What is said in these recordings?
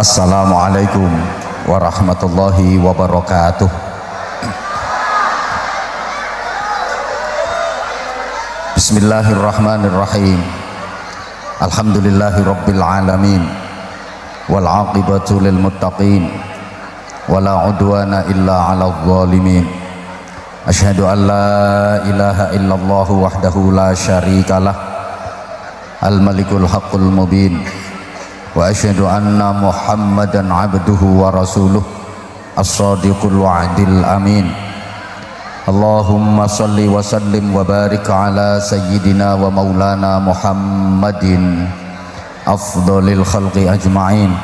Assalamualaikum warahmatullahi wabarakatuh. Bismillahirrahmanirrahim. Alhamdulillahi rabbil alamin. Wal aqibatu lil muttaqin. Wala udwana illa 'alal zalimin. Asyhadu an la ilaha illallah wahdahu la syarikalah. Al malikul haqqul mubin. Wa asyhadu anna Muhammadan abduhu wa rasuluh as-sadiqul wa'dil amin. Allahumma salli wa sallim wa barik ala sayyidina wa maulana Muhammadin afdhalil khalqi ajma'in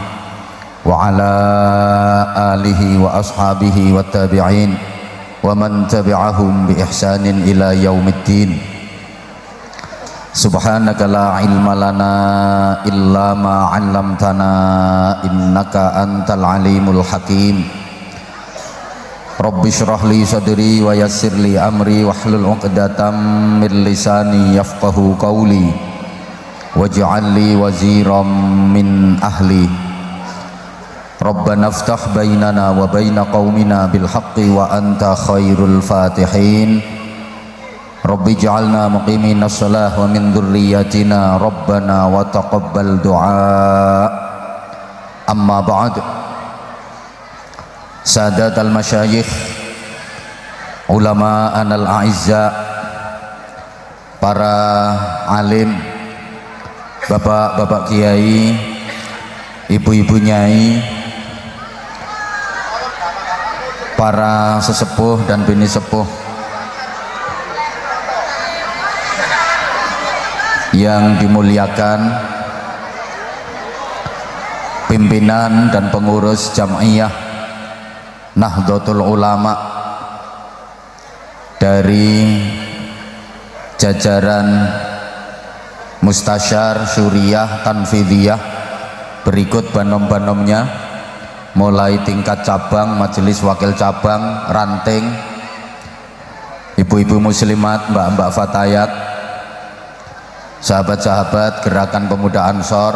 wa ala alihi wa ashabihi wa tabi'in wa man tabi'ahum bi ihsanin ila yaumiddin. Subhanaka la ilma lana illa ma 'allamtana innaka antal alimul hakim. Rabbi shrah li sadri wa yassir li amri wahlul 'uqdatam min lisani yafqahu qawli waj'al li waziran min ahli. Rabbana iftah bainana wa baina qaumina bil haqqi wa anta khairul fatihin. Rabbi ja'alna muqiminas shalah wa min dzurriyyatina rabbana wa taqabbal du'a. Amma ba'd. Sadatal masyayikh, ulama anal a'izza, para alim, bapak-bapak kiai, ibu-ibu nyai, para sesepuh dan bini sepuh yang dimuliakan pimpinan dan pengurus Jam'iyah Nahdlatul Ulama dari jajaran Mustasyar Syuriah Tanfidiyah, berikut banom-banomnya mulai tingkat cabang, majelis wakil cabang, ranting, ibu-ibu muslimat, mbak-mbak fatayat, sahabat-sahabat Gerakan Pemuda Ansor,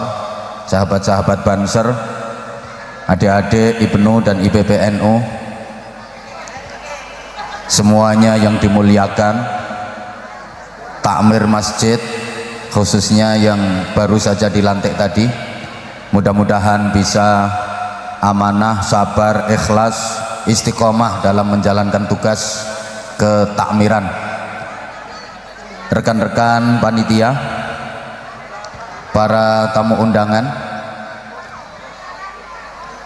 sahabat-sahabat Banser, adik-adik IPNU dan IPPNU, semuanya yang dimuliakan, takmir masjid khususnya yang baru saja dilantik tadi, mudah-mudahan bisa amanah, sabar, ikhlas, istiqomah dalam menjalankan tugas ketakmiran. Rekan-rekan panitia, para tamu undangan,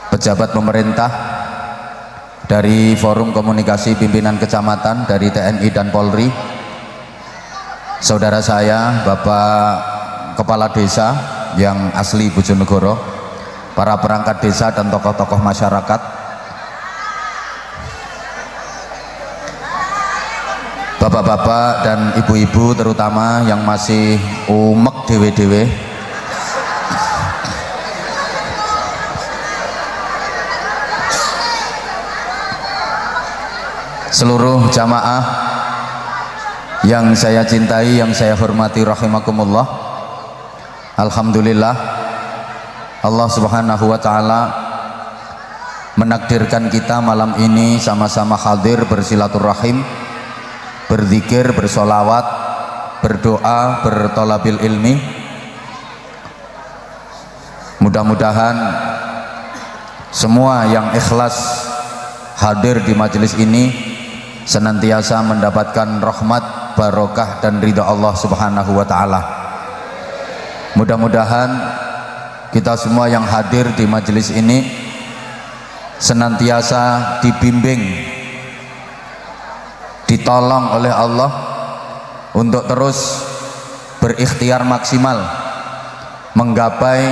pejabat pemerintah dari Forum Komunikasi Pimpinan Kecamatan dari TNI dan Polri, saudara saya Bapak Kepala Desa yang asli Bojonegoro, para perangkat desa dan tokoh-tokoh masyarakat, bapak-bapak dan ibu-ibu terutama yang masih umek dewe-dewe, seluruh jamaah yang saya cintai, yang saya hormati rahimakumullah. Alhamdulillah, Allah subhanahu wa ta'ala menakdirkan kita malam ini sama-sama hadir bersilaturahim, berzikir, bersolawat, berdoa, bertolabil ilmi. Mudah-mudahan semua yang ikhlas hadir di majelis ini senantiasa mendapatkan rahmat, barokah dan ridha Allah subhanahu wa ta'ala. Mudah-mudahan kita semua yang hadir di majelis ini senantiasa dibimbing, ditolong oleh Allah untuk terus berikhtiar maksimal menggapai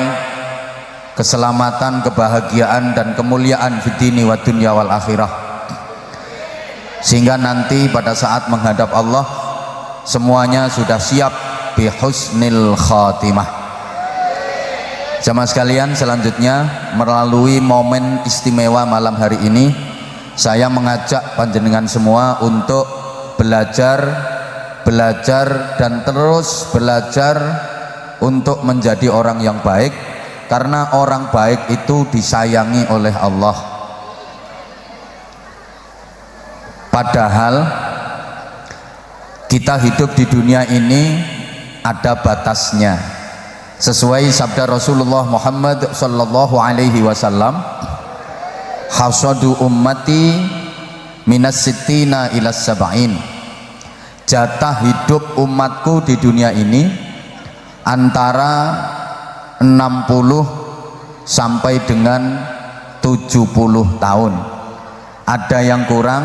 keselamatan, kebahagiaan dan kemuliaan fid dini wa dunya wal akhirah, sehingga nanti pada saat menghadap Allah semuanya sudah siap bi husnil khatimah. Jamaah sekalian, selanjutnya melalui momen istimewa malam hari ini, saya mengajak panjenengan semua untuk belajar dan terus belajar untuk menjadi orang yang baik, karena orang baik itu disayangi oleh Allah. Padahal kita hidup di dunia ini ada batasnya. Sesuai sabda Rasulullah Muhammad sallallahu alaihi wasallam, hasadu ummati minas sittina ilas sab'in. Jatah hidup umatku di dunia ini antara 60 sampai dengan 70 tahun. Ada yang kurang,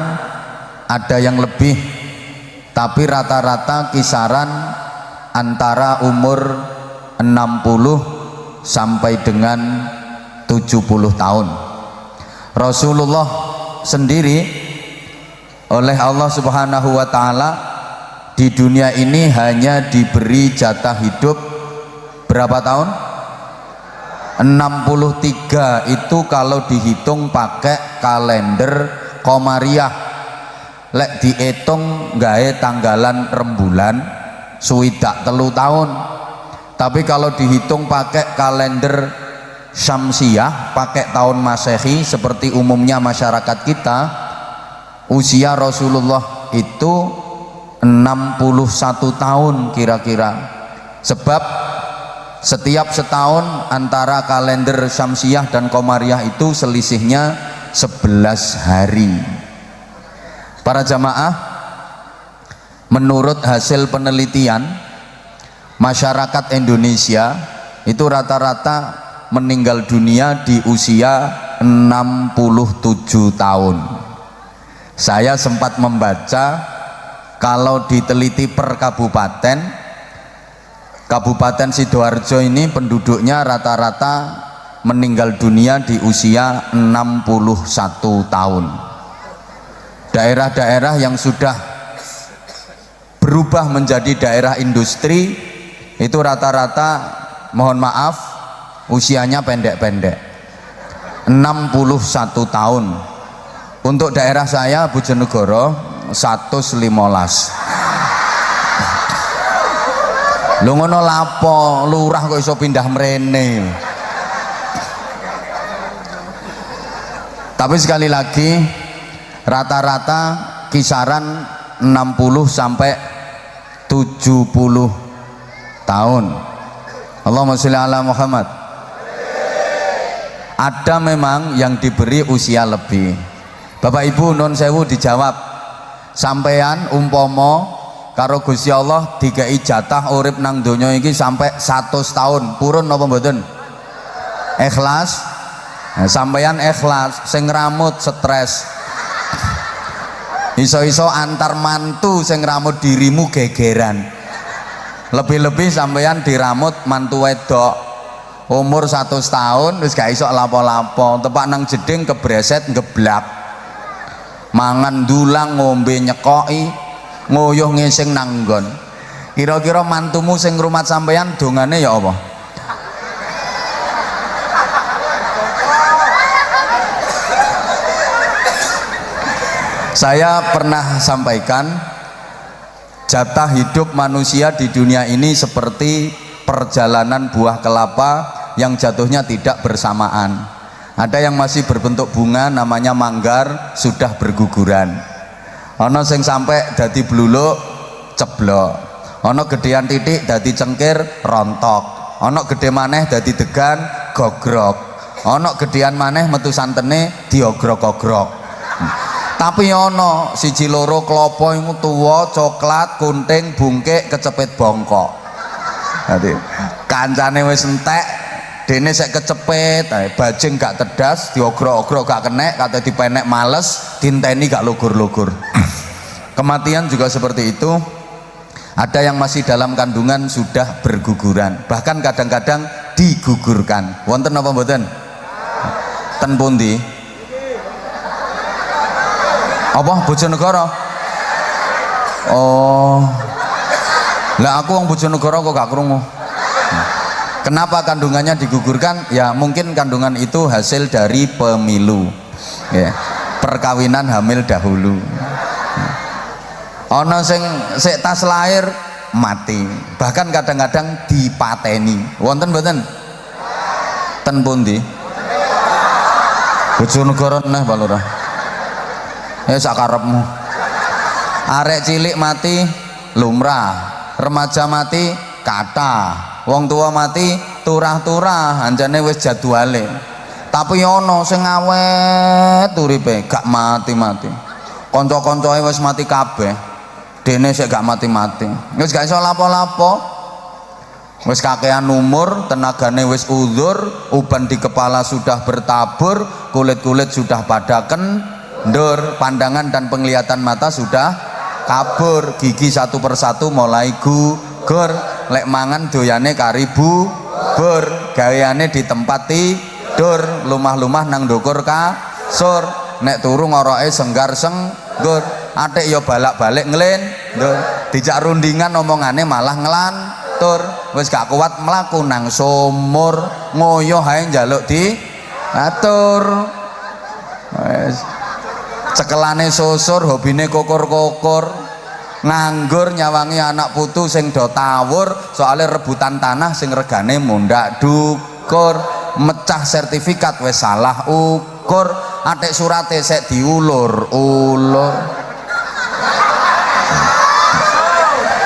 ada yang lebih, tapi rata-rata kisaran antara umur 60 sampai dengan 70 tahun. Rasulullah sendiri oleh Allah Subhanahu wa taala di dunia ini hanya diberi jatah hidup berapa tahun? 63 itu kalau dihitung pakai kalender Komariah. Lek dihitung gawe tanggalan rembulan suwidak 3 tahun. Tapi kalau dihitung pakai kalender Syamsiyah, pakai tahun Masehi seperti umumnya masyarakat kita, usia Rasulullah itu 61 tahun kira-kira. Sebab setiap setahun antara kalender Syamsiyah dan Komariah itu selisihnya 11 hari. Para jamaah, menurut hasil penelitian, masyarakat Indonesia itu rata-rata meninggal dunia di usia 67 tahun. Saya sempat membaca kalau diteliti per kabupaten, Kabupaten Sidoarjo ini penduduknya rata-rata meninggal dunia di usia 61 tahun. Daerah-daerah yang sudah berubah menjadi daerah industri itu rata-rata, mohon maaf, usianya pendek-pendek, 61 tahun. Untuk daerah saya Bojonegoro 115. Lu ngono lapo, lurah kok iso pindah mrene. Tapi sekali lagi rata-rata kisaran 60 sampai 70 tahun. Allahumma sholli ala Muhammad. Ada memang yang diberi usia lebih. Bapak Ibu nun sewu dijawab, sampean umpomo karo Gusti Allah dikai jatah urip nang donya iki sampai 100 tahun, purun napa mboten? Ikhlas? Nah, sampean ikhlas, sing ngramut stres. Iso-iso antar mantu sing ngramut dirimu gegeran. Lebih-lebih sampean diramut mantu wedok umur 100 tahun wis gak iso lapo-lapo, tepak nang jeding kebreset ngeblak, mangan dulang, ngombe nyekoki, ngoyoh ngising nang nggon. Kira-kira mantumu sing ngrumat sampean dongane ya apa? Saya pernah sampaikan jatah hidup manusia di dunia ini seperti perjalanan buah kelapa yang jatuhnya tidak bersamaan. Ada yang masih berbentuk bunga namanya manggar, sudah berguguran. Ono sing sampai dadi bluluk ceblok, ono gedean titik dadi cengkir rontok, ono gede maneh dadi degan gogrok, ono gedean maneh metu santene diogrok-ogrok. Tapi ono siji loro klopo iku tuwa coklat kunting bungkek kecepet bongkok. Dadi kancane wis entek, dene sek kecepet, bajing gak tedas, diogrok-ogrok gak kenek, kate dipenek males, dinteni gak lugur-lugur. Kematian juga seperti itu. Ada yang masih dalam kandungan sudah berguguran, bahkan kadang-kadang digugurkan. Wonten apa mboten? Ten pundi? Apa Bojonegoro? Oh, lah aku wong Bojonegoro kok gak krungu. Kenapa kandungannya digugurkan? Ya mungkin kandungan itu hasil dari pemilu, ya, perkawinan hamil dahulu. Ono sing sik tas lahir mati, bahkan kadang-kadang dipateni. Wonten mboten? ten pundi? Bojonegoro neh Pak Lurah. Sakarepmu. Arek cilik mati lumrah, remaja mati kata, wong tua mati turah-turah, anjane wis jadwale. Tapi ono sing awet uripe gak mati-mati. Kanca-kancae wis mati kabeh. Dene sik gak mati-mati. Wis gak iso lapo-lapo. Wis kakean umur, tenagane wis uzur, uban di kepala sudah bertabur, kulit-kulit sudah pada kendur, pandangan dan penglihatan mata sudah kabur, gigi satu persatu mulai gugur, lek mangan doyane karibu bur, gaweane di tempat tidur, lumah-lumah nang ndukur kasur, nek turu ngoroke senggar-senggur, atik yo balak-balik nglendur, dijak rundingan omongane malah ngelantur, wis gak kuat mlaku nang sumur, ngoyo hae njaluk diatur. Wis cekelane susur, hobine kokor-kokor, nganggur nyawangi anak putu sing do tawur soalnya rebutan tanah sing regane mundak dukur, mecah sertifikat wis salah ukur, atik surate sek diulur-ulur.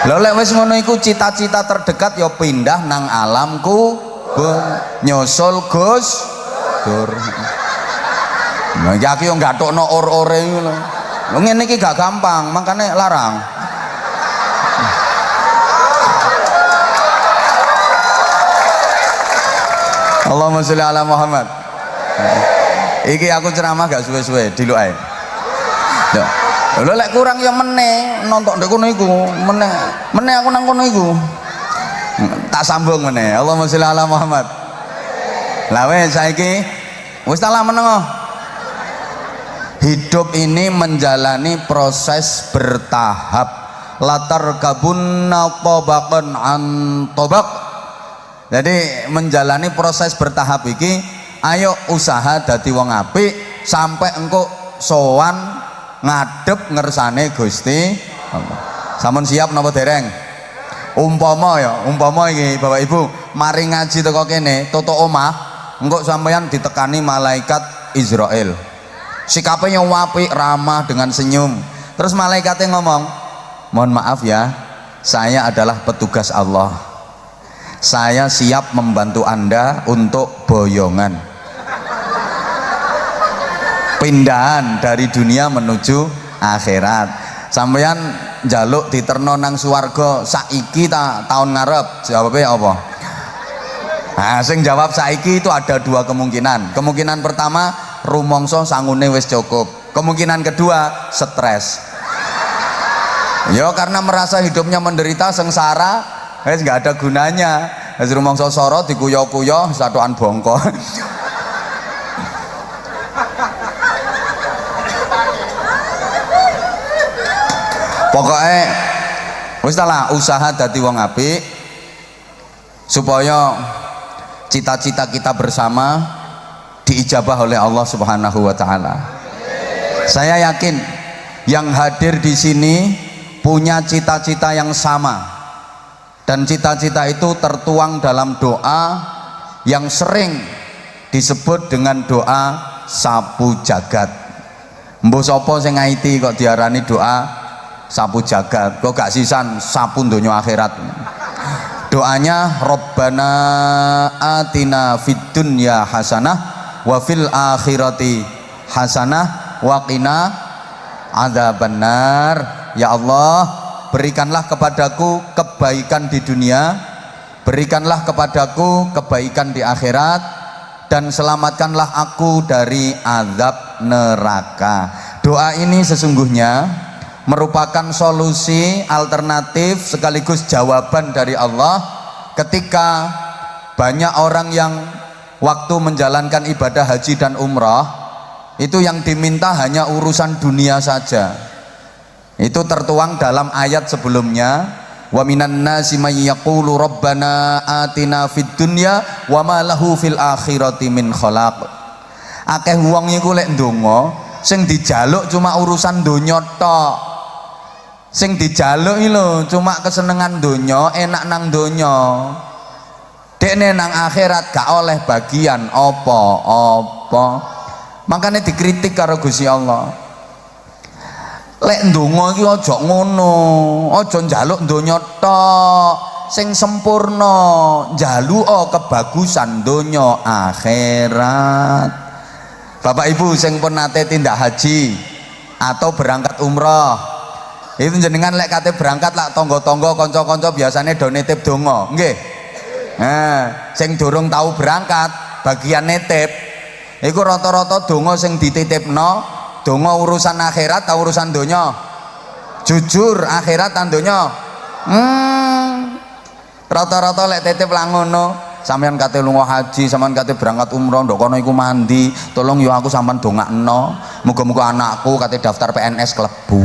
Lha lek wis ngono iku cita-cita terdekat ya pindah nang alam kubur, nyusul Gus Dur. Nah, iki yo gathukno or-ore iki lho. Lho ngene iki gak gampang, makane larang. Allahumma sholli ala Muhammad. Iki aku ceramah gak suwe-suwe, diluk ae. Lho lek kurang ya meneh nonton ndek kono iku, meneh aku nang kono iku. Tak sambung meneh. Allahumma sholli ala Muhammad. Lah wis saiki wis tak meneng. Hidup ini menjalani proses bertahap. Latar kabunna tabaqan an tabaq. Jadi menjalani proses bertahap iki, ayo usaha dadi wong apik sampai engko sowan ngadep ngersane Gusti Allah. Sampun siap napa dereng? Umpama iki Bapak Ibu mari ngaji teko kene, tutuk omah, engko sampeyan ditekani malaikat Israel. Sikapnya apik, ramah dengan senyum. Terus malaikatnya ngomong, mohon maaf ya, saya adalah petugas Allah, saya siap membantu Anda untuk boyongan pindahan dari dunia menuju akhirat. Sampeyan njaluk diterno nang swarga saiki ta tahun ngarep, jawabnya apa? Nah, sing jawab saiki itu ada dua kemungkinan. Kemungkinan pertama, rumangsa sangune wis cukup. Kemungkinan kedua, stres. Ya karena merasa hidupnya menderita sengsara, wis nggak ada gunanya. Wis rumangsa soro dikuyo-kuyo satuan bongko. Pokoknya wis lah usaha dadi wong apik supaya cita-cita kita bersama diijabah oleh Allah Subhanahu wa taala. Saya yakin yang hadir di sini punya cita-cita yang sama, dan cita-cita itu tertuang dalam doa yang sering disebut dengan doa sapu jagat. Mbok sapa sing ngaiti kok diarani doa sapu jagat, kok gak sisan sapu donya akhirat. Doanya Rabbana atina fid dunya hasanah wa fil akhirati hasanah wa qina adzabannar. Ya Allah, berikanlah kepadaku kebaikan di dunia, berikanlah kepadaku kebaikan di akhirat, dan selamatkanlah aku dari azab neraka. Doa ini sesungguhnya merupakan solusi alternatif sekaligus jawaban dari Allah ketika banyak orang yang waktu menjalankan ibadah haji dan umrah itu yang diminta hanya urusan dunia saja. Itu tertuang dalam ayat sebelumnya, wa minan nasi may yaqulu rabbana atina fid dunya wa ma lahu fil akhirati min khalaq. Akeh wong iku lek ndonga sing dijaluk cuma urusan donya tok. Sing dijaluk iki lho cuma kesenengan donya, enak nang donya. dekne nang akhirat gak oleh bagian apa-apa. Makanya dikritik karo Gusti Allah. Lek ndonga iki aja ngono, aja njaluk donya tok sing sempurna, njaluk kebagusan donya akhirat. Bapak Ibu sing pun nate tindak haji atau berangkat umroh, itu jenengan lek kate berangkat lak tonggo-tonggo kanca-kanca biasane do nitip donga, nggih. Nah, sing durung tahu berangkat bagian nitip iku rata-rata donga sing dititipno donga urusan akhirat atau urusan donya? Jujur, akhirat tan donya? Rata-rata lek titip lah ngono. Sampeyan kate lunga haji, sampeyan kate berangkat umroh, ndok kono iku mandi, tolong yo aku sampean dongakno, muga-muga anakku kate daftar PNS klebu.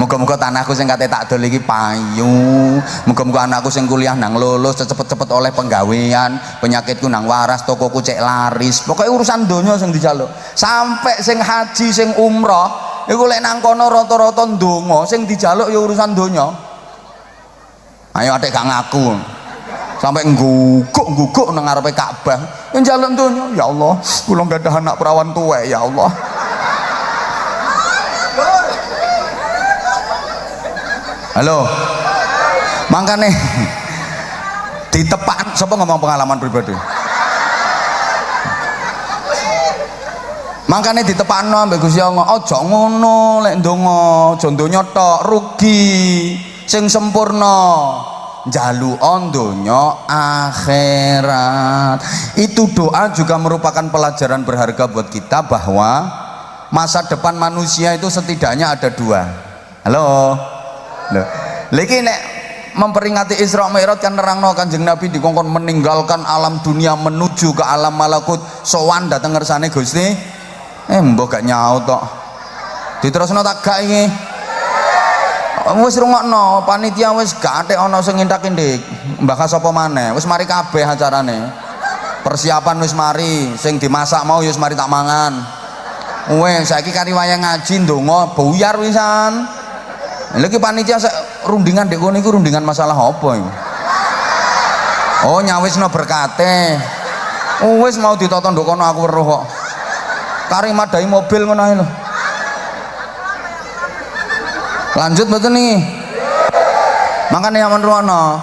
Muga-muga tanahku sing kate tak dol iki payu. Muga-muga anakku sing kuliah nang lulus cepet-cepet oleh penggawean, penyakitku nang waras, tokoku cek laris. Pokoknya urusan donya sing dijaluk. Sampai sing haji, sing umroh, iku lek nang kono rata-rata ndonga sing dijaluk ya urusan donya. Ayo atik gak ngaku. Sampai ngguguk nang ngarepe Ka'bah. Yang njaluk donya, ya Allah, kula gadah anak perawan tuwek ya Allah. Halo, makanya ditepak, siapa ngomong pengalaman pribadi? Makanya ditepakno ambek Gusti Allah, aja ngono lek ndonga, aja donya tok rugi, sing sempurna njaluk donya akhirat. Itu doa juga merupakan pelajaran berharga buat kita bahwa masa depan manusia itu setidaknya ada dua. Halo. Lagi nek memperingati Isra Mi'raj kan nerangno Kanjeng Nabi dikongkon meninggalkan alam dunia menuju ke alam malakut, sowan dateng ngersane Gusti. Mbok gak nyaut tok. Diterusno tak gak iki. Wis rungokno, panitia wis gak atik ana sing ngintak-intik. Mbah sapa maneh? Wis mari kabeh acarane. Persiapan wis mari, sing dimasak mau wis mari tak mangan. Wes saiki kari wayang ngaji ndonga buyar wisan. Lagi panitia rundingan dek kono iku rundingan masalah apa iku? Oh nyawisno berkate. Wis mau ditata ndok kono aku weruh kok. Kari madai mobil ngono ae lho. Lanjut mboten niki. Makane yang menurono,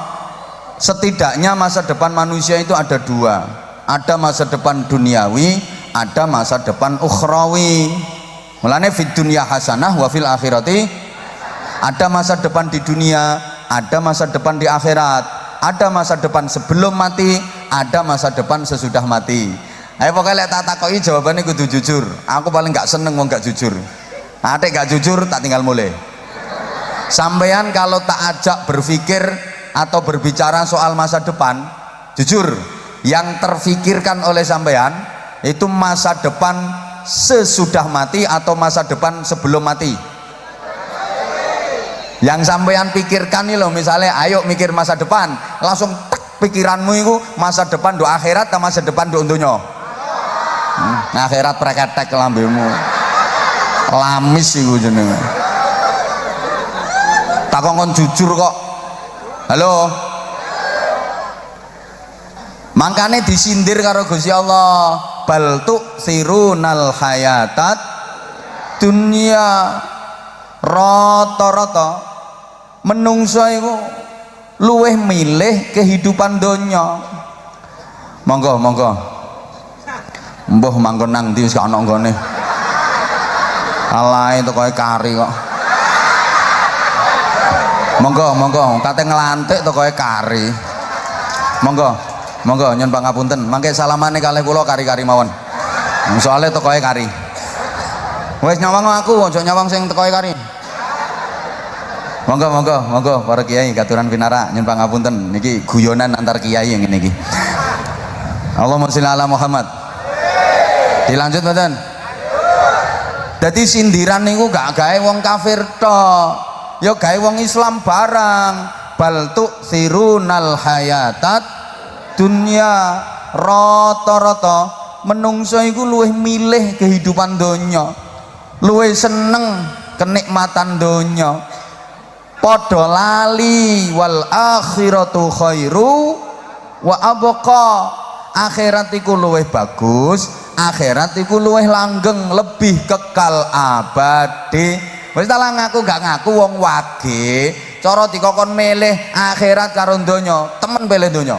setidaknya masa depan manusia itu ada dua. Ada masa depan duniawi, ada masa depan ukhrawi. Mulane fid dunya hasanah wa fil akhirati. Ada masa depan di dunia, ada masa depan di akhirat, ada masa depan sebelum mati, ada masa depan sesudah mati. Ayo pokoknya lek tak takoki jawabannya kudu jujur. Aku paling gak seneng wong gak jujur. Atik gak jujur tak tinggal mulai. Sampeyan kalau tak ajak berpikir atau berbicara soal masa depan, jujur, yang terfikirkan oleh sampeyan itu masa depan sesudah mati atau masa depan sebelum mati. Yang sampeyan pikirkan nih loh, misalnya ayo mikir masa depan, langsung tek pikiranmu itu masa depan do akhirat atau masa depan do dunya? Akhirat preketek lambemu. Lamis iku jenenge. Tak kongkon jujur kok. Halo. Makanya disindir karo Gusti Allah, bal tu'sirunal hayatat dunya. Rata-rata menungso iku luweh milih kehidupan donya. Monggo mbuh manggon nang ndi wis gak ana nggone. Alae tekoe kari kok. Monggo kate nglantik tekoe kari. Monggo nyun pangapunten, mangke salamane kalih kula kari-kari mawon. Soale tekoe kari. Wis nyawang aku, aja nyawang sing tekoe kari. Monggo para kiai katuran pinara nyun pangapunten niki guyonan antar kiai yang ngene iki. Allahumma sholli ala Muhammad. Dilanjut mboten? Dadi sindiran niku gak gawe wong kafir tok, ya gawe wong Islam barang. Bal tu'sirunal hayatat dunya. Rata-rata menungso iku luwih milih kehidupan donya, luwih seneng kenikmatan donya. Padha lali wal akhiratu khairu wa abqa, akhirat iku luwih bagus, akhirat iku luwih langgeng, lebih kekal abadi. Wis ta lah ngaku gak ngaku wong wage, cara dikokon milih akhirat karo donya, temen pilih donya.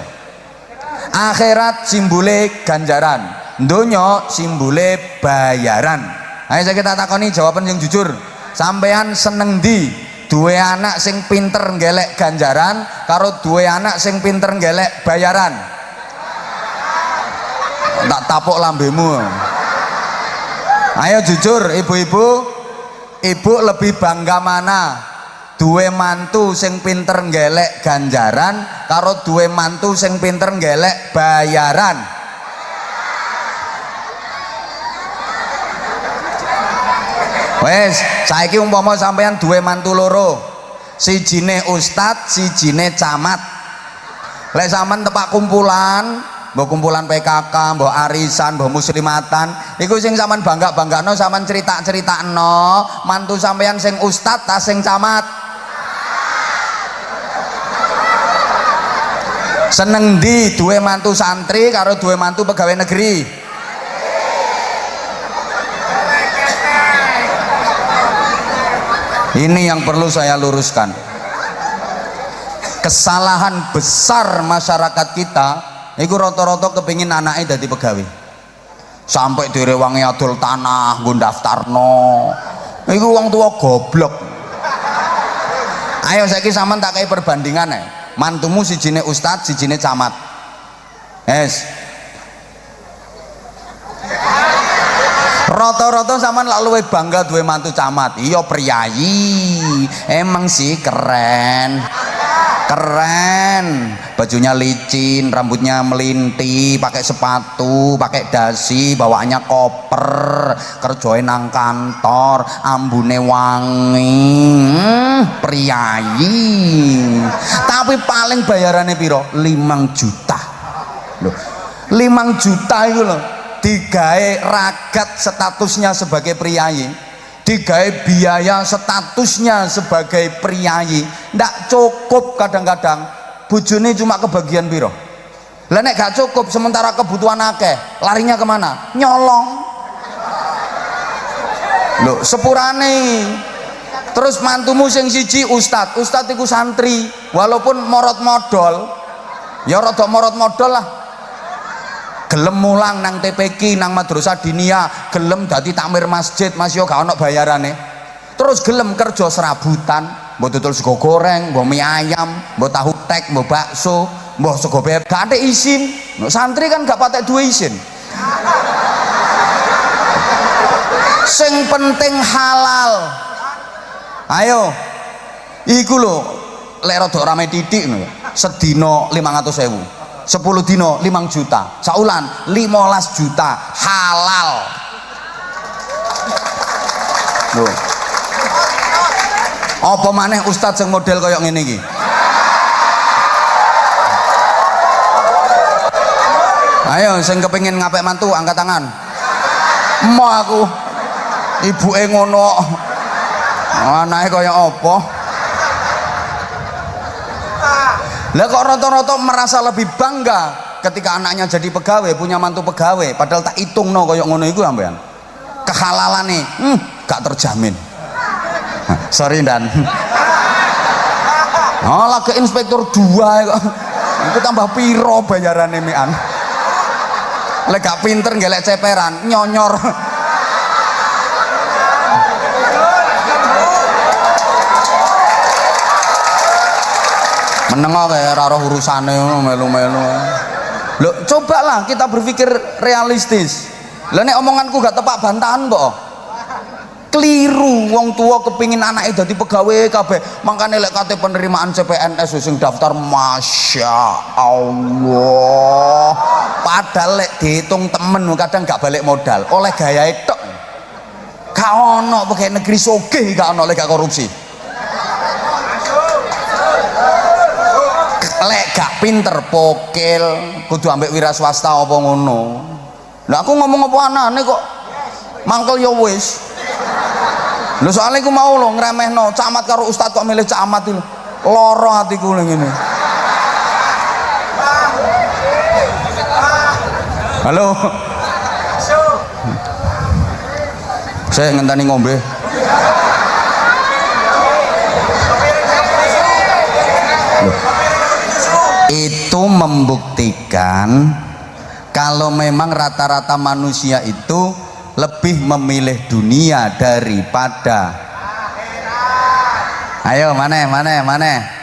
Akhirat simbole ganjaran, donya simbole bayaran. Ayo saya kita takoni jawaban yang jujur. Sampean seneng di duwe anak sing pinter ngelek ganjaran karo duwe anak sing pinter ngelek bayaran? Tak tapuk lambemu. Ayo jujur ibu-ibu, ibu lebih bangga mana? Duwe mantu sing pinter ngelek ganjaran karo duwe mantu sing pinter ngelek bayaran? Wes, saiki umpama sampean duwe mantu loro, sijine ustad, sijine camat. Lek sampean tepak kumpulan, mbok kumpulan PKK, mbok arisan, mbok muslimatan, iku sing sampean bangga-banggano, sampean cerita-critakno mantu sampean sing ustad ta sing camat? Seneng ndi duwe mantu santri karo duwe mantu pegawai negeri? Ini yang perlu saya luruskan. Kesalahan besar masyarakat kita iku rata-rata kepingin anaknya dadi pegawai, sampai direwangi adol tanah nggo daftarno. Iku wong tua goblok. Ayo saiki sampean tak kei perbandingan ae. Mantumu sijine ustad, sijine camat. Rata-rata sampean lak luwih bangga duwe mantu camat. Iya priyayi, emang sih keren. Keren, bajunya licin, rambutnya melinti, pakai sepatu, pakai dasi, bawaannya koper, kerjoin nang kantor, ambune wangi, priyayi. Tapi paling bayarannya piro? 5 juta. Loh, 5 juta itu loh, digawe ragat statusnya sebagai priyayi, digawe biaya statusnya sebagai priyayi, ndak cukup. Kadang-kadang bojone cuma kebagian piro. Lah nek gak cukup, sementara kebutuhan akeh, larinya kemana? Nyolong. Loh, sepurane. Terus mantumu sing siji ustad iku santri, walaupun morot modal, ya rada morot modal lah. Gelem mulang nang TPQ, nang madrasah diniyah, gelem dadi takmir masjid, Mas yo gak ono bayarane. Terus gelem kerja serabutan, mbok tutul sego goreng, mbok mie ayam, mbok tahu tek, mbok bakso, mbok sego bebek, gak ada izin. Santri kan gak patek duwe izin. Sing penting halal. Ayo, iku lho, lek rada rame titik lho, sedina 500.000. 10 dino 5 juta, saulan 15 juta halal. Loh, apa maneh ustadz yang model kayak ngene iki? Ayo sing kepengin ngapik mantu angkat tangan. Mau aku ibuke ngono, anake kaya apa? Lah kok rata-rata merasa lebih bangga ketika anaknya jadi pegawai, punya mantu pegawai, padahal tak hitung no koyok ngono iku sampean. Kehalalane gak terjamin. Sorry Dan. Oh, lagi inspektur 2 kok. Iku tambah piro bayarane mekan. Lek gak pinter ngelek ceperan, nyonyor. Menengok kayak raro urusane melu-melu. Loh, cobalah kita berpikir realistis. Lah nek omonganku gak tepak bantahan mbok. Keliru, wong tua kepingin anaknya jadi pegawai kabeh. Makanya lek kate penerimaan CPNS sing daftar Masya Allah. Padahal lek dihitung temen kadang gak balik modal. Oleh gaya itu gak ono pegawai negeri sogeh, gak ono lek gak korupsi. Lek gak pinter pokil kudu ambek wira swasta apa ngono. Lah aku ngomong apa anane kok mangkel ya wis. Lho soalnya aku mau lo ngremehno camat karo ustad kok milih camat itu. Loro hatiku ngene. Halo. Saya ngenteni ngombe. Loh. Itu membuktikan kalau memang rata-rata manusia itu lebih memilih dunia daripada. Ayo mana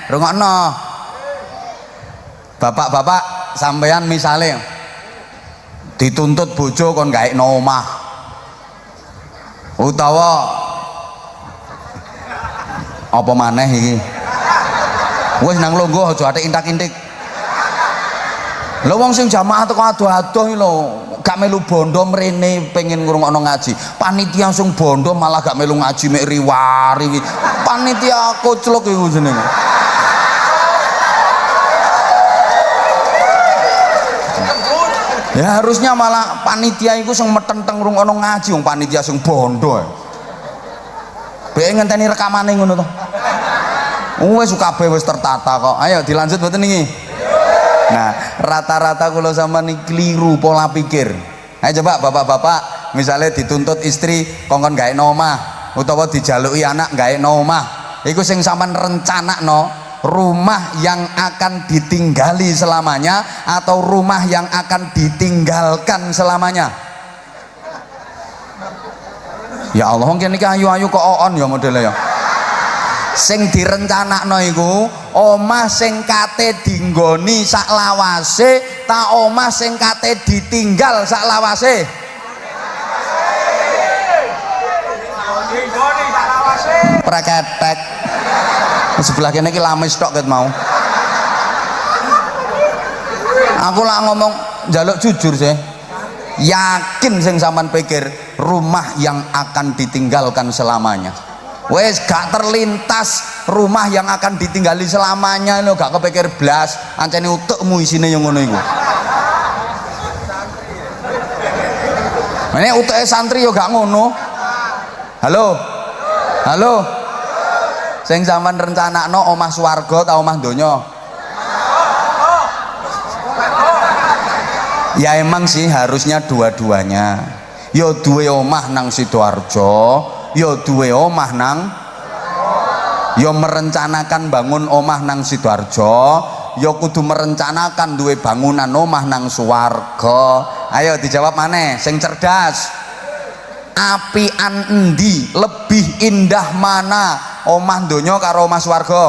rungokno. Bapak-bapak sampean misalnya dituntut bojo kon gaekno omah utawa apa maneh iki wis nang longgo aja atik intak-intik. Lho wong sing jamaah teko adoh-adoh iki lho gak melu bondo mrene pengen ngrungokno ngaji, panitia sing bondo malah gak melu ngaji mek riwari. Panitia koclok iku jenenge. Ya harusnya malah panitia iku sing metenteng ngrungokno ngaji, wong panitia sing bondo. Bek ngenteni rekamane ngono to. Wis kabeh wis tertata kok. Ayo dilanjut mboten niki. Nah, rata-rata kula sampean iki keliru pola pikir. Ayo coba bapak-bapak, misalnya dituntut istri kongkon gaekno omah utawa dijaluki anak gaekno omah. Iku sing sampean rencanakno rumah yang akan ditinggali selamanya atau rumah yang akan ditinggalkan selamanya? Ya Allah, mungkin iki ayu-ayu kok on ya modelnya ya. Sing direncanakno iku omah sing kate dinggoni sak lawase ta omah sing kate ditinggal sak lawase? Praketek sebelah kene iki lamis tok ket mau. Aku lah ngomong njaluk jujur sih. Yakin sing sampean pikir rumah yang akan ditinggalkan selamanya. Wes gak terlintas rumah yang akan ditinggali selamanya lo gak kepikir blas, ancene utekmu isine yang ngono iku. Ini uteke santri yo gak ngono. Halo. Sing sampean rencanakno omah swarga ta omah donya? Ya emang sih harusnya dua-duanya. Yo duwe omah nang Sidoarjo, yo duwe omah nang, yo merencanakan bangun omah nang Sidoarjo, yo kudu merencanakan duwe bangunan omah nang swarga. Ayo dijawab maneh sing cerdas. Apian endi lebih indah mana, omah donya karo omah swarga?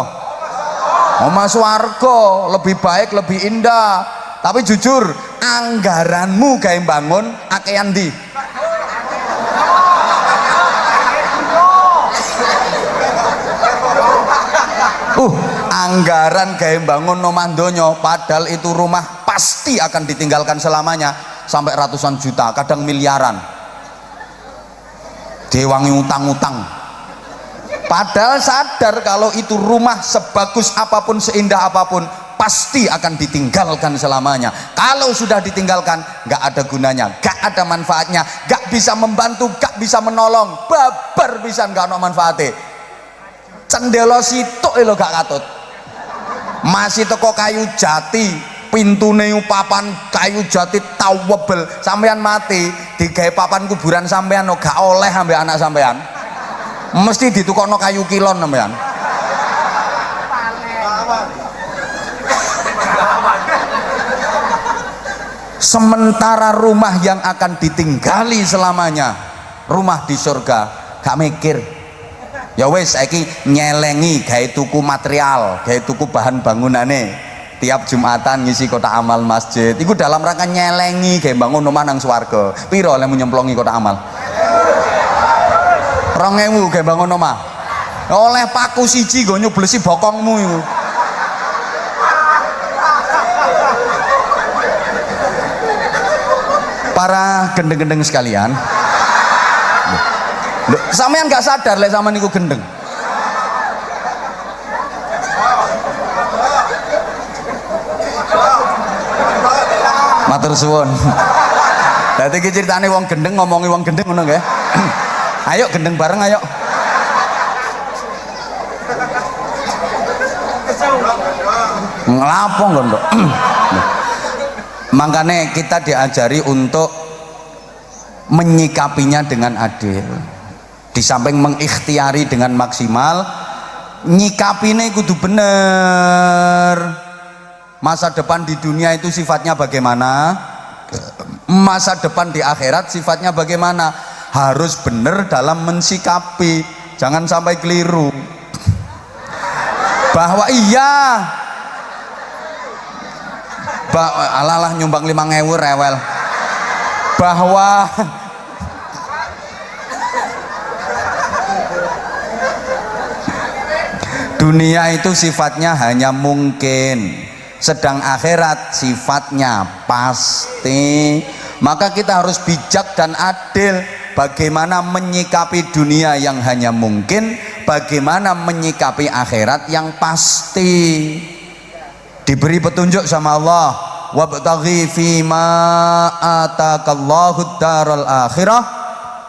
Omah swarga lebih baik, lebih indah. Tapi jujur, anggaranmu gawe bangun akeh endi? Anggaran gawe bangun omah donya, padahal itu rumah pasti akan ditinggalkan selamanya, sampai ratusan juta, kadang miliaran. Diwangi utang-utang. Padahal sadar kalau itu rumah sebagus apapun, seindah apapun, pasti akan ditinggalkan selamanya. Kalau sudah ditinggalkan, gak ada gunanya, gak ada manfaatnya, gak bisa membantu, gak bisa menolong, babar bisa gak ada manfaatnya. Cendelo situk lho gak katut. Masih teko kayu jati, pintune papan kayu jati tawebel, sampean mati digawe papan kuburan sampean gak oleh ambek anak sampean. Mesti ditukokno kayu kilon sampean. Sementara rumah yang akan ditinggali selamanya, rumah di surga, gak mikir. Ya wis saiki nyelengi gawe tuku material, gawe tuku bahan bangunane. Tiap Jumatan ngisi kotak amal masjid. Iku dalam rangka nyelengi gawe bangun omah nang swarga. Piro oleh nyemplongi kotak amal? 2000 gawe bangun omah. Oleh paku siji nggo nyublesi bokongmu iku. Para gendeng-gendeng sekalian, loh, sampean gak sadar lek sampean niku gendeng. Matur suwun. Dadi iki critane wong gendeng ngomongi wong gendeng ngono nggih. Ayo gendeng bareng ayo. Nglapo nggo, Nduk? Makanya kita diajari untuk menyikapinya dengan adil. Di samping mengikhtiari dengan maksimal, nyikapine kudu bener. Masa depan di dunia itu sifatnya bagaimana, masa depan di akhirat sifatnya bagaimana, harus bener dalam mensikapi. Jangan sampai keliru bahwa iya alalah nyumbang 5.000 rewel, bahwa dunia itu sifatnya hanya mungkin, sedang akhirat sifatnya pasti. Maka kita harus bijak dan adil bagaimana menyikapi dunia yang hanya mungkin, bagaimana menyikapi akhirat yang pasti. Diberi petunjuk sama Allah, wabtaghi fima atakallahu daral akhirah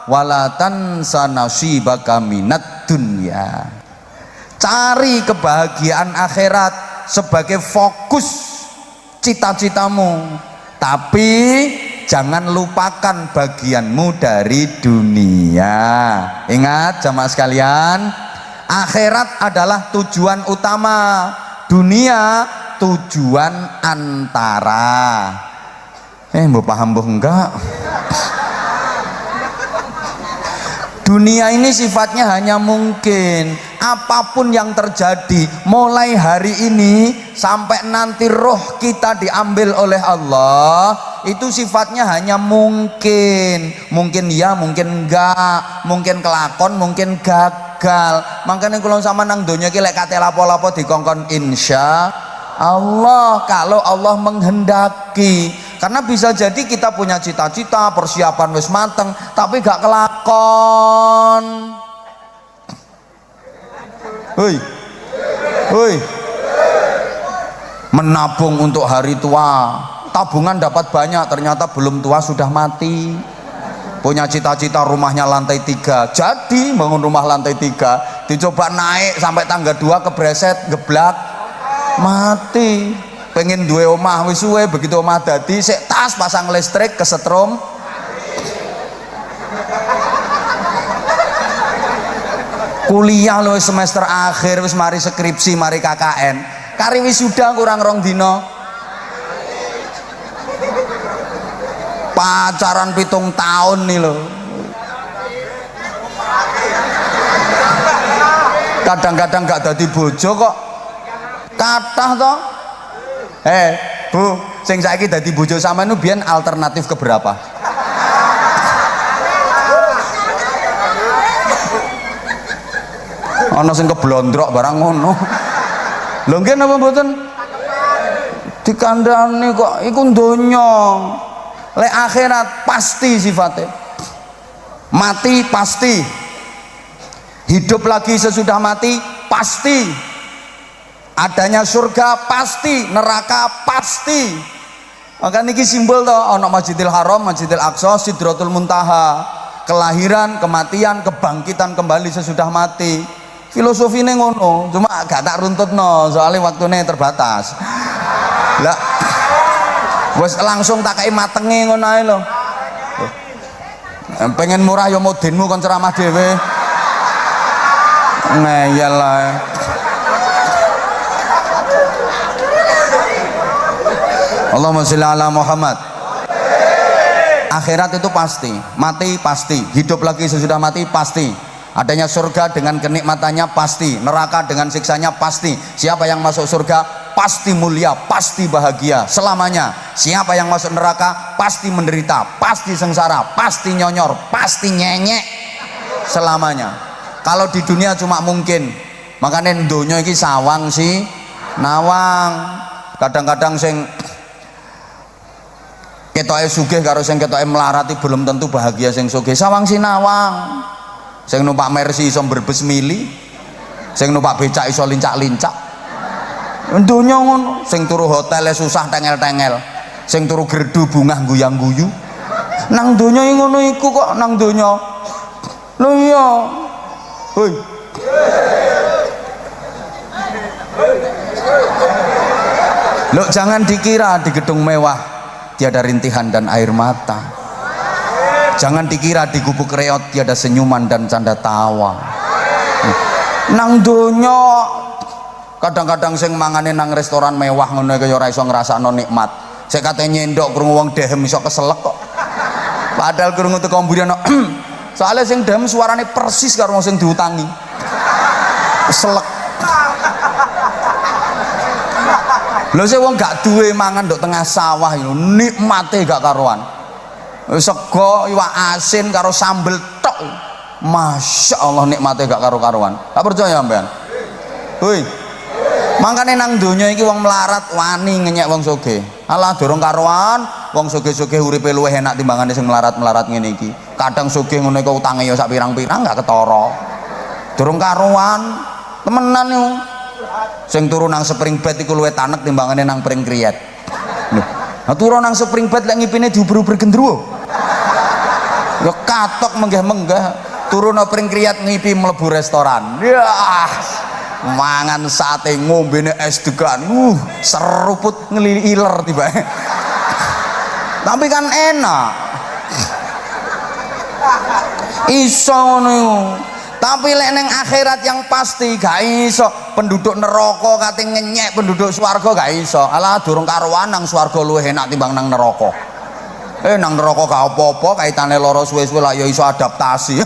wala tansa nasibaka minad dunya. Cari kebahagiaan akhirat sebagai fokus cita-citamu, tapi jangan lupakan bagianmu dari dunia. Ingat jamaah sekalian, akhirat adalah tujuan utama, dunia tujuan antara. Mbok paham mbok enggak? Dunia ini sifatnya hanya mungkin. Apapun yang terjadi mulai hari ini sampai nanti roh kita diambil oleh Allah, itu sifatnya hanya mungkin. Mungkin ya, mungkin enggak, mungkin kelakon, mungkin gagal. Makanya kalau sama nang donya ki lek kate lapo-lapo dikongkon insya Allah, kalau Allah menghendaki. Karena bisa jadi kita punya cita-cita, persiapan wis mateng, tapi gak kelakon. Hoi, menabung untuk hari tua, tabungan dapat banyak, ternyata belum tua sudah mati. Punya cita-cita rumahnya lantai 3, jadi bangun rumah lantai 3, dicoba naik sampai tangga 2 kebreset, geblak, mati. Pengen duwe omah wis suwe, begitu omah dadi sik tas pasang listrik kesetrum. Kuliah loh semester akhir wis mari skripsi, mari KKN, kari wisuda kurang 2 dino. Pacaran 7 tahun nih loh. Kadang-kadang gak dadi bojo kok. Kathah toh. Bu, sing saiki dadi bojo sampean nu biyen alternatif keberapa? Ana sing keblondrok barang ngono. Lho nggih napa mboten? Dikandani kok iku donya. Lek akhirat pasti sifatnya. Mati pasti. Hidup lagi sesudah mati pasti. Adanya surga pasti, neraka pasti. Maka niki simbol toh, ana Masjidil Haram, Masjidil Aqsa, Sidratul Muntaha. Kelahiran, kematian, kebangkitan kembali sesudah mati. Filosofine ngono, cuma gak tak runtutno soalnya waktunya terbatas. Lah wes langsung tak kei matenge ngono ae lho. Pengen murah ya modinmu kon ceramah dhewe. Ngeyel ae. Allahumma sholli ala Muhammad. Akhirat itu pasti, mati pasti, hidup lagi sesudah mati pasti. Adanya surga dengan kenikmatannya pasti, neraka dengan siksanya pasti. Siapa yang masuk surga pasti mulia, pasti bahagia selamanya. Siapa yang masuk neraka pasti menderita, pasti sengsara, pasti nyonyor, pasti nyenyek selamanya. Kalau di dunia cuma mungkin. Makanya donya iki sawang sih nawang. Kadang-kadang sing ketoke sugih karo sing ketoke melarati belum tentu bahagia. Sing sugih sawang sinawang, sing numpak Mercy iso mbrebes mili, sing numpak becak iso lincak-lincak. Donya ngono, sing turu hotel susah tengel-tengel, sing turu gerdu bungah guyang-guyu. Nang donya ngono iku kok nang donya. Lho iya. Hoi. Loh jangan dikira di gedung mewah tiada rintihan dan air mata. Jangan dikira di gubuk reot tiada senyuman dan canda tawa. Nang donya kadang-kadang sing mangane nang restoran mewah ngono kaya ora iso ngrasakno nikmat. Sik kate nyendok krungu wong dehem iso keselek kok. Padahal krungu teko mburian. Soalnya sing dehem suarane persis karo wong sing diutangi. Keselek. Lho sik wong gak duwe mangan nduk tengah sawah lho, nikmate gak karuan. Sego iwak asin karo sambel tok. Masya Allah nikmate gak karu-karuan. Gak percaya sampean? Hoi. Mangkane nang donya iki wong melarat wani ngenyek wong sugih. Alah durung karuan, wong sugih-sugih uripe luwih enak timbangane sing melarat-melarat ngene iki. Kadang sugih ngono iku utange ya sak pirang-pirang gak ketara. Durung karuan, temenan yo. Sing turu nang spring bed iku luwih tanek timbangane nang pring kriyet. Lho, nah turu nang spring bed lek ngipine diuber-uber gendruwo. Ya katok menggah-menggah turu nang pring kriyet ngipi mlebu restoran. Yah. Mangan sate ngombene es degan. Seruput ngelili iler tiba. Tapi kan enak. Iso ngono. Tapi lek neng akhirat yang pasti gak iso. Penduduk neraka kate ngenyek penduduk swarga gak iso. Alah durung karuan nang swarga luwih enak timbang nang neraka. Nang neraka gak apa-apa kaitane lara suwe-suwe lah ya iso adaptasi.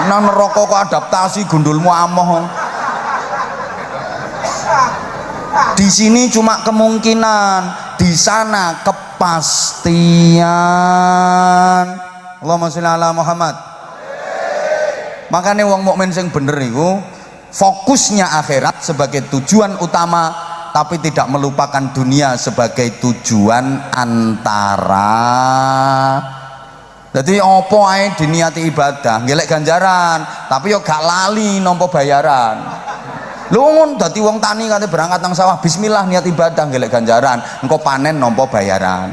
Nang neraka kok adaptasi gundulmu amoh. Di sini cuma kemungkinan, di sana kepastian. Allahumma sholli ala Muhammad. Makanya wong mukmin sing bener iku fokusnya akhirat sebagai tujuan utama, tapi tidak melupakan dunia sebagai tujuan antara. Jadi opo ae diniati ibadah, ngelek ganjaran, tapi yo gak lali nampa bayaran. Lho ngono dadi wong tani kate berangkat nang sawah bismillah niat ibadah ngelek ganjaran, engko panen nampa bayaran.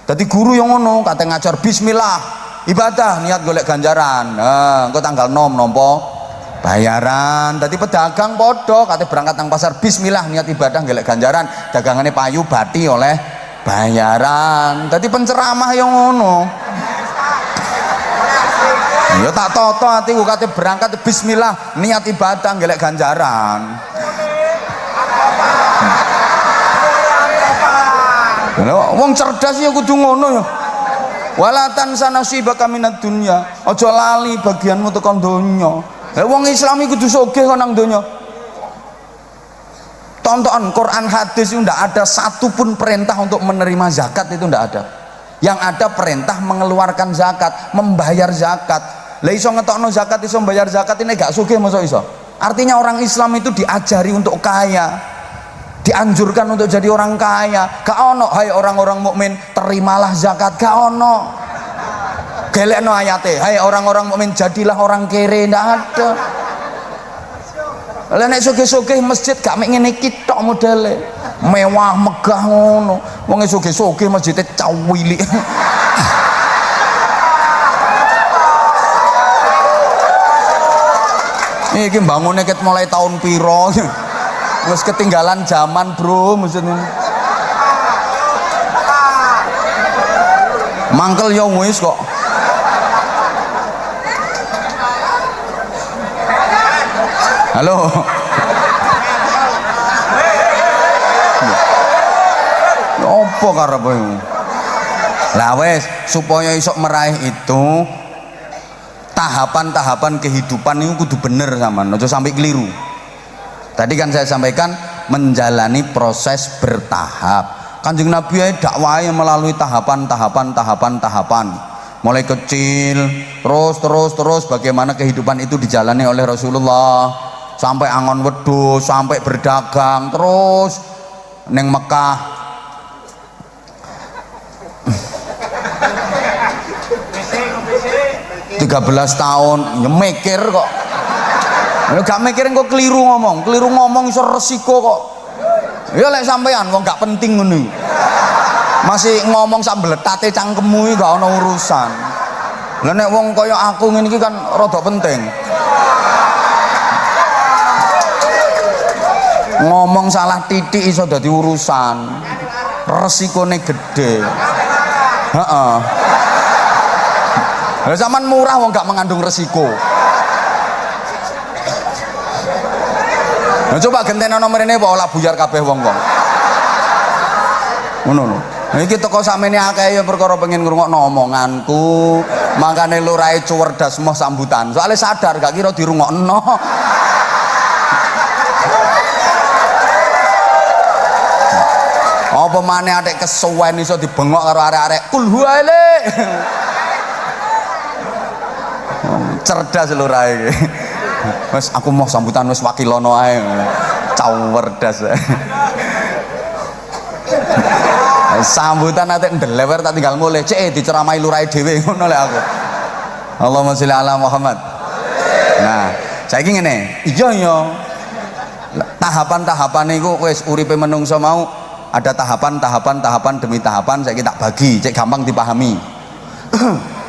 Dadi guru yang ngono kate ngajar bismillah ibadah niat golek ganjaran. Engko tanggal 6 nampa bayaran. Dadi pedagang padha kate berangkat nang pasar bismillah niat ibadah golek ganjaran, dagangane payu bati oleh bayaran. Dadi penceramah yang ngono. Ya tak toto atiku kate berangkat bismillah niat ibadah golek ganjaran. Wong cerdas ya kudu ngono ya. Wala tansa nasibaka minad dunya. Aja lali bagianmu tekan donya. Wong Islam iku kudu sugih kok nang donya. Tonton Quran hadis itu ndak ada satupun perintah untuk menerima zakat, itu ndak ada. Yang ada perintah mengeluarkan zakat, membayar zakat. Lah iso ngetokno zakat, iso membayar zakat, ini gak sugih masa iso. Artinya orang Islam itu diajari untuk kaya, dianjurkan untuk jadi orang kaya. Gak ono hai orang-orang mukmin terimalah zakat, gak ono. Gelekno ayate, hai orang-orang mukmin jadilah orang kere, ndak ada. Lah nek sugih-sugih masjid gak mek ngene iki tok modele. Mewah megah ngono. Wong sugih-sugih masjide cawili. Iki bangunnya ket mulai tahun piro. Wis ketinggalan zaman, bro, maksudnya. Mangkel ya wis kok. Halo. Apa karepe? Lah wis supaya iso meraih itu tahapan-tahapan kehidupan itu kudu bener sampean, aja sampai keliru. Tadi kan saya sampaikan menjalani proses bertahap. Kanjeng Nabi dakwahnya melalui tahapan. Mulai kecil, terus bagaimana kehidupan itu dijalani oleh Rasulullah sampai angon wedhus, sampai berdagang, terus neng Mekah. 13 tahun ya mikir kok. Gak mikir kok keliru ngomong iso resiko kok. Ya lek sampean wong gak penting ngono. Masih ngomong sak mbletate cangkemmu iki gak ono urusan. Lah nek wong kaya aku ngene iki kan rada penting. Ngomong salah titik iso dadi urusan. resikone gede. Heeh. Lah zaman murah wong gak mengandung resiko. Nah, coba gentena nomor ini bawa lah buyar kabeh wong-wong. Ngono lho. Iki teko samene akeh ya perkara pengen ngrungokno omonganku. Makane lurahe cuwerdas moh sambutan. Soale sadar gak kira dirungokno. Apa maneh atik kesuwen iso dibengok karo arek-arek kul huwaile. Cerdas lurahe iki. Wes aku mau sambutan wis wakilono ae. Cawerdas. Sambutan atik ndelewer tak tinggal mulih. Cek diceramai lurahe dhewe ngono lek aku. Allahumma sholli ala Muhammad. Nah, saiki ngene. Iya ya. Tahapan-tahapan iku wis uripe menungso mau ada tahapan demi tahapan saiki tak bagi, cek gampang dipahami.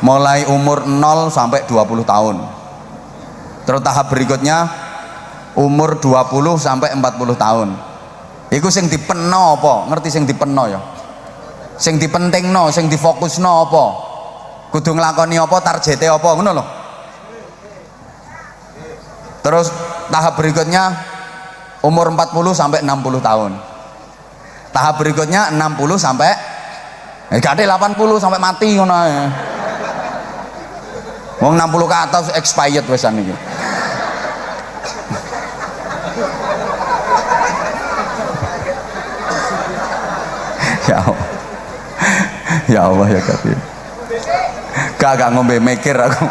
Mulai umur 0 sampai 20 tahun. Terus tahap berikutnya umur 20 sampai 40 tahun. Iku sing dipenno apa? Ngerti sing dipenno ya? Sing dipentingno, sing difokusno apa? Kudu nglakoni apa, targete apa, ngono lho. Terus tahap berikutnya umur 40 sampai 60 tahun. Tahap berikutnya 60 sampai gak ada 80 sampai mati ngono ae. Wong 60 ke atas expired wesan iki. Ya Allah. Ya Allah ya Kabir. Gak ngombe mikir aku.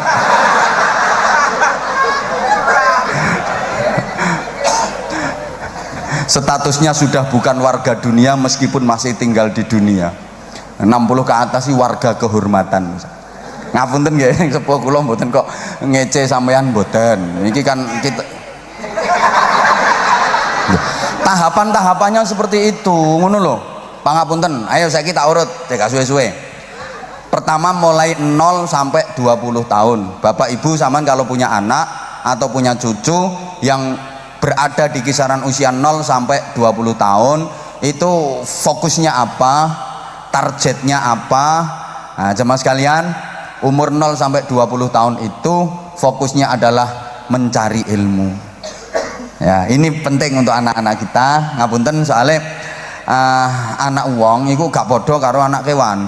Statusnya sudah bukan warga dunia meskipun masih tinggal di dunia. 60 ke atas sih warga kehormatan. Ngapunten nggih sepuh kula mboten kok ngece sampean mboten. Iki kan kita tahapan-tahapannya seperti itu, ngono lho. Pangapunten, ayo saiki tak urut, cek suwe-suwe. Pertama mulai 0 sampai 20 tahun. Bapak Ibu sampean kalau punya anak atau punya cucu yang berada di kisaran usia 0 sampai 20 tahun, itu fokusnya apa, targetnya apa. Nah, jemaah sekalian, umur 0 sampai 20 tahun itu fokusnya adalah mencari ilmu. Ya, ini penting untuk anak-anak kita. Ngapunten soalnya anak wong itu gak podo karo anak kewan.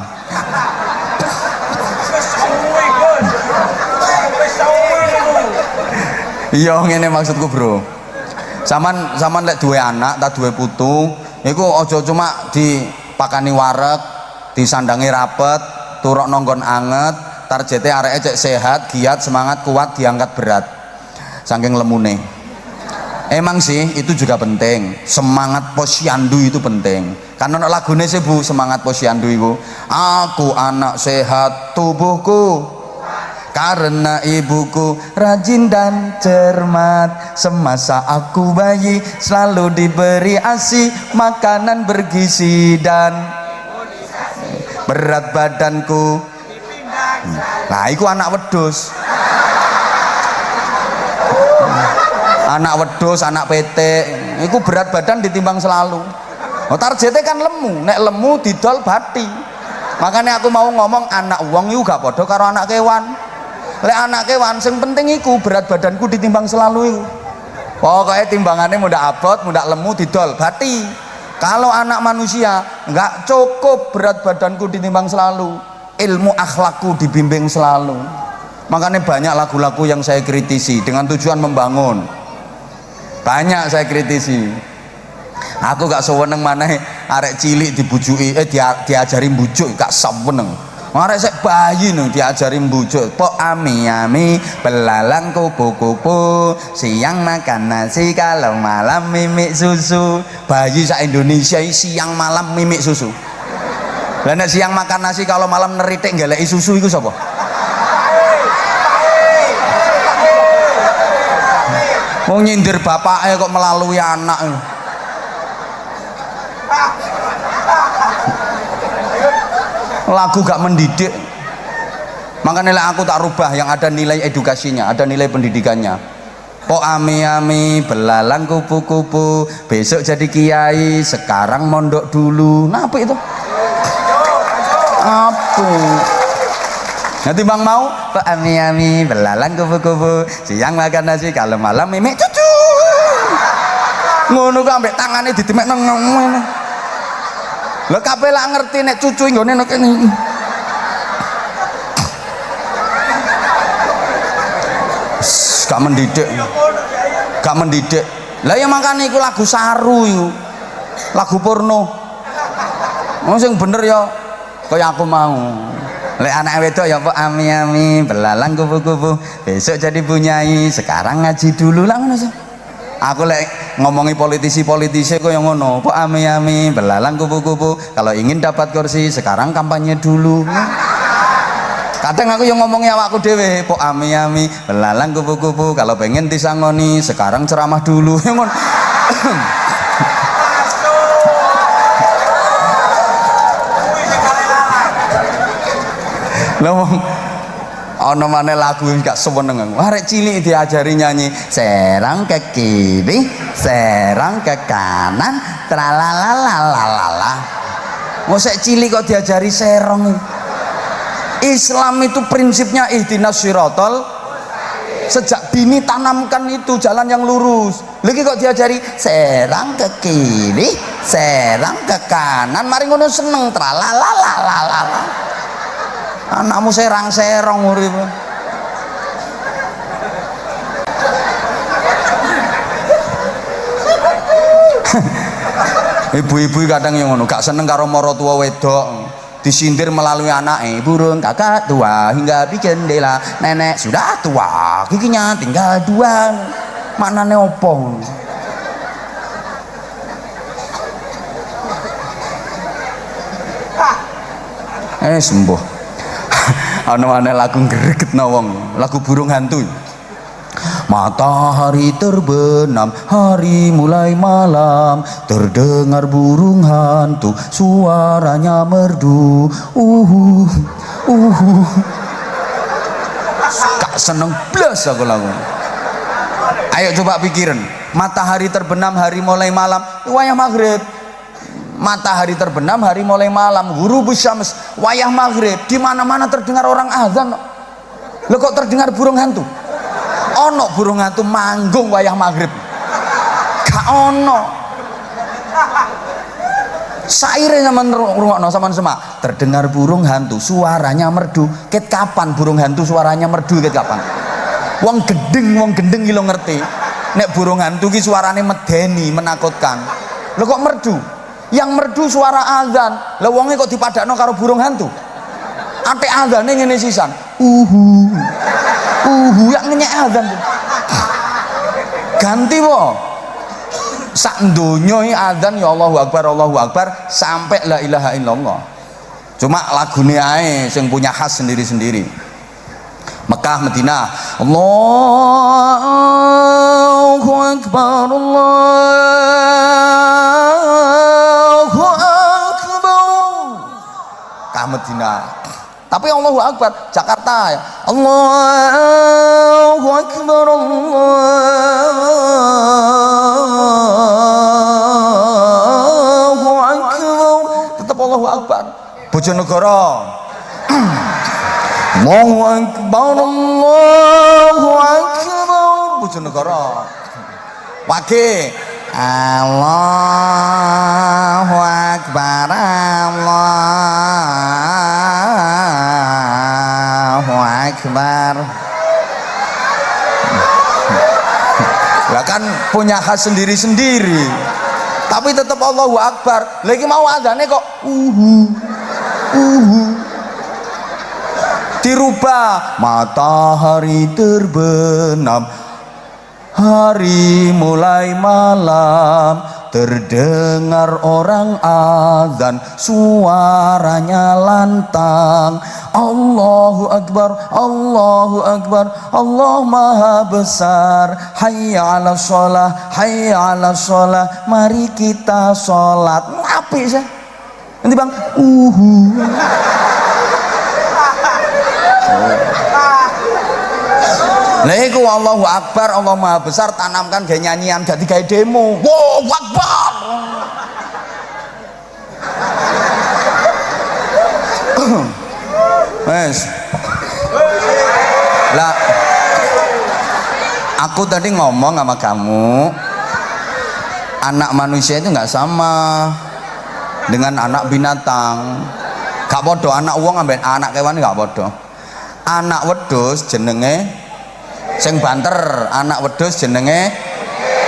Iya ngene maksudku bro. Saman lek duwe anak tak duwe putu, iku aja cuma dipakani wareg, disandangi rapet, turok nonggon anget, targete areke cek sehat, giat, semangat, kuat, diangkat berat. Saking lemune. Emang sih itu juga penting. Semangat posyandu itu penting. Karena ono lagune sih Bu, semangat posyandu itu. Aku anak sehat tubuhku karena ibuku rajin dan cermat. Semasa aku bayi selalu diberi ASI, makanan bergizi dan berat badanku. Nah, iku anak wedhus. Anak wedhus, anak PT, iku berat badan ditimbang selalu. Oh, targetnya kan lemu, nek lemu didol bati. Makanya aku mau ngomong anak wong iku gak padha karo anak kewan. Lek anak kewan sing penting iku berat badanku ditimbang selalu iku. Pokoknya timbangannya mudah abot, mudah lemu didol bati. Kalau anak manusia nggak cukup berat badanku ditimbang selalu, ilmu akhlakku dibimbing selalu. Makanya banyak lagu-lagu yang saya kritisi dengan tujuan membangun. Banyak saya kritisi. Aku gak seweneng maneh arek cilik dibujuki, diajari bujuk gak seweneng. Arek sek bayi nang diajari bujuk. Pok ami-ami, belalang kupu-kupu, siang makan nasi, kalau malam mimik susu. Bayi sak Indonesia siang malam mimik susu. Lah nek siang makan nasi kalau malam neritik ngeleki susu iku sapa? Mau nyindir bapaknya kok melalui anak. Lagu gak mendidik. Makanya aku tak rubah yang ada nilai edukasinya, ada nilai pendidikannya. Po ami-ami belalang kupu-kupu, besok jadi kiai, sekarang mondok dulu. Nah, apa itu? Apa? Nanti bang mau po ami-ami belalang kupu-kupu, siang makan nasi, kalau malam mimik cucu. Ngono kok ambek tangane ditimek nang ngene. Lha kabeh lak ngerti nek cucu nggone nek kene. Gak mendidik. Gak mendidik. Lah ya makane iku lagu saru iku. Lagu porno. Wong sing bener ya kaya aku mau. Lek anak wedok ya Pak ami-ami belalang kupu-kupu, besok jadi bunyai, sekarang ngaji dulu lah ngono sih. Aku lek ngomongi politisi-politisi kok yang ngono, Pak ami-ami belalang kupu-kupu, kalau ingin dapat kursi sekarang kampanye dulu. Kadang aku yang ngomongi awakku dhewe, Pak ami-ami belalang kupu-kupu, kalau pengen disangoni sekarang ceramah dulu. Yang ngono. Lah ana maneh lagu gak seneng. Arek cilik diajari nyanyi, serang ke kiri, serang ke kanan, tralalalala. Mosek cilik kok diajari serong. Islam itu prinsipnya ihdinas siratal, sejak dini tanamkan itu jalan yang lurus. Lagi kok diajari serang ke kiri, serang ke kanan, mari ngono seneng tralalalala. Anakmu serang-serong urip. Ibu-ibu kadang yang ngono, gak seneng karo mara tua wedok. Disindir melalui anaknya, burung kakak tua hingga di jendela, nenek sudah tua giginya tinggal 2, maknane opo? Sembuh. Ana lagu gregetna wong, lagu burung hantu. Matahari terbenam, hari mulai malam, terdengar burung hantu, suaranya merdu. Gak seneng blas aku lagu. Ayo coba pikirin, matahari terbenam, hari mulai malam, wayah maghrib. Matahari terbenam, hari mulai malam, ghurubu syams, wayah maghrib, di mana-mana terdengar orang azan. Lo kok terdengar burung hantu? Ono burung hantu manggung wayah maghrib, gak ono. Saire zaman rungokno sampean semak, terdengar burung hantu, suaranya merdu. Ket kapan burung hantu suaranya merdu? Ket kapan? Wong gendeng iki lo ngerti. Nek burung hantu ki suarane medeni, menakutkan. Lo kok merdu? Yang merdu suara azan. Lah wonge kok dipadakno karo burung hantu? Ate azane ngene sisan. Yang ngenyek azan. Ganti wo. Sak donya iki azan ya Allahu Akbar sampai la ilaha illallah. Cuma lagune ae sing punya khas sendiri-sendiri. Mekah, Madinah, Allahu Akbar, Allahu Akbar. Mekah, Madinah. Tapi Allahu Akbar Jakarta ya, Allahu Akbar, Allahu Akbar, tetap Allahu Akbar. Bojonegoro Allahu Akbar, Allahu Akbar, Bojonegoro. Wage Allahu Akbar, Allahu Akbar. Lah kan punya khas sendiri-sendiri. Tapi tetap Allahu Akbar. Lagi mau azane kok dirubah. Matahari terbenam, hari mulai malam, terdengar orang azan, suaranya lantang. Allahu Akbar, Allahu Akbar, Allah Maha Besar. Hayya 'alas shalah, hayya 'alas shalah, mari kita sholat. Apik sih nanti bang. Lah iku Allahu Akbar, Allah Maha Besar, tanamkan gawe nyanyian dadi gawe demo. Allahu Akbar. Wes. Lah aku tadi ngomong sama kamu, anak manusia itu nggak sama dengan anak binatang. Gak podo anak wong ambek anak kewan gak podo. Anak wedhus jenenge sing banter, anak wedhus jenenge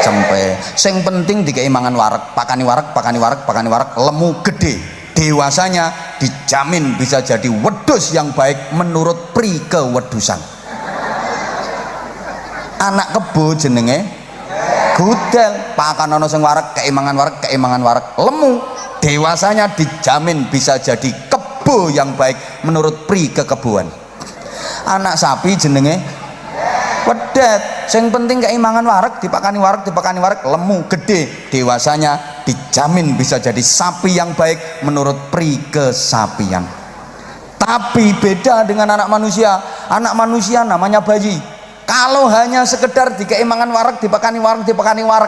cempe. Sing penting dikei mangan wareg, pakani wareg, pakani wareg, pakani wareg, lemu gede. Dewasanya dijamin bisa jadi wedhus yang baik menurut pri kewedusan. Anak kebo jenenge gudel, pakan ana sing wareg, keimangan wareg, keimangan wareg, lemu. Dewasanya dijamin bisa jadi kebo yang baik menurut pri kekeboan. Anak sapi jenenge wedet, sing penting keimangan wareg, dipakani wareg, lemu gede. Dewasanya dijamin bisa jadi sapi yang baik menurut pri kesapian. Tapi beda dengan anak manusia. Anak manusia namanya bayi. Kalau hanya sekedar dikei mangan wareg, dipakani wareg,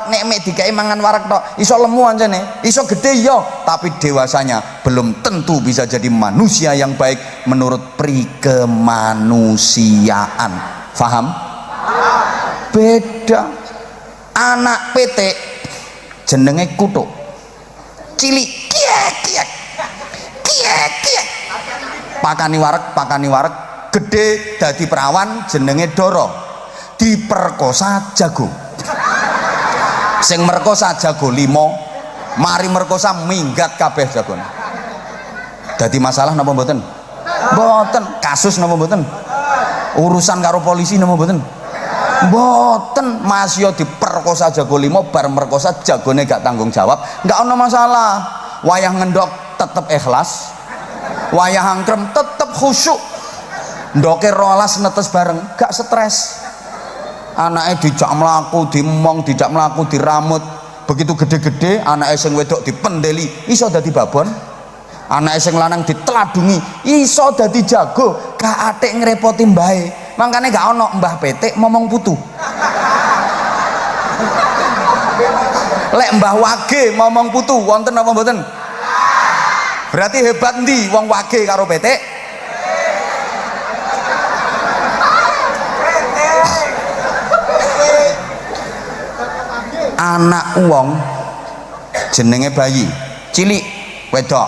nek dikei mangan wareg tok, iso lemu ancene, iso gede yo, tapi dewasanya belum tentu bisa jadi manusia yang baik menurut pri kemanusiaan. Faham? Beda. Anak petik jenenge kutuk, cilik kiek, pakani wareg, gede dadi perawan jenenge doro, diperkosa jago. Sing merkosa jago 5, mari merkosa minggat kabeh jagone. Dadi masalah napa mboten? Mboten. Kasus napa mboten? Urusan karo polisi napa mboten? Mboten. Masya diperkosa jago 5, bar merkosa jagone gak tanggung jawab, gak ono masalah. Wayah ngendok tetep ikhlas, wayah angkrem tetep khusyuk, ndoke rolas netes bareng gak stres. Anaknya dijak melaku, dimong, dijak melaku, diramut. Begitu gede-gede anaknya sing wedok dipendeli iso dadi babon, anaknya sing lanang diteladungi iso dadi jago. Gak atik ngrepoti mbahe. Makanya gak ono mbah petik momong putu. Lek mbah wage momong putu wonten apa mboten? Berarti hebat ndi wong wage karo petik? Anak wong jenenge bayi cilik wedok,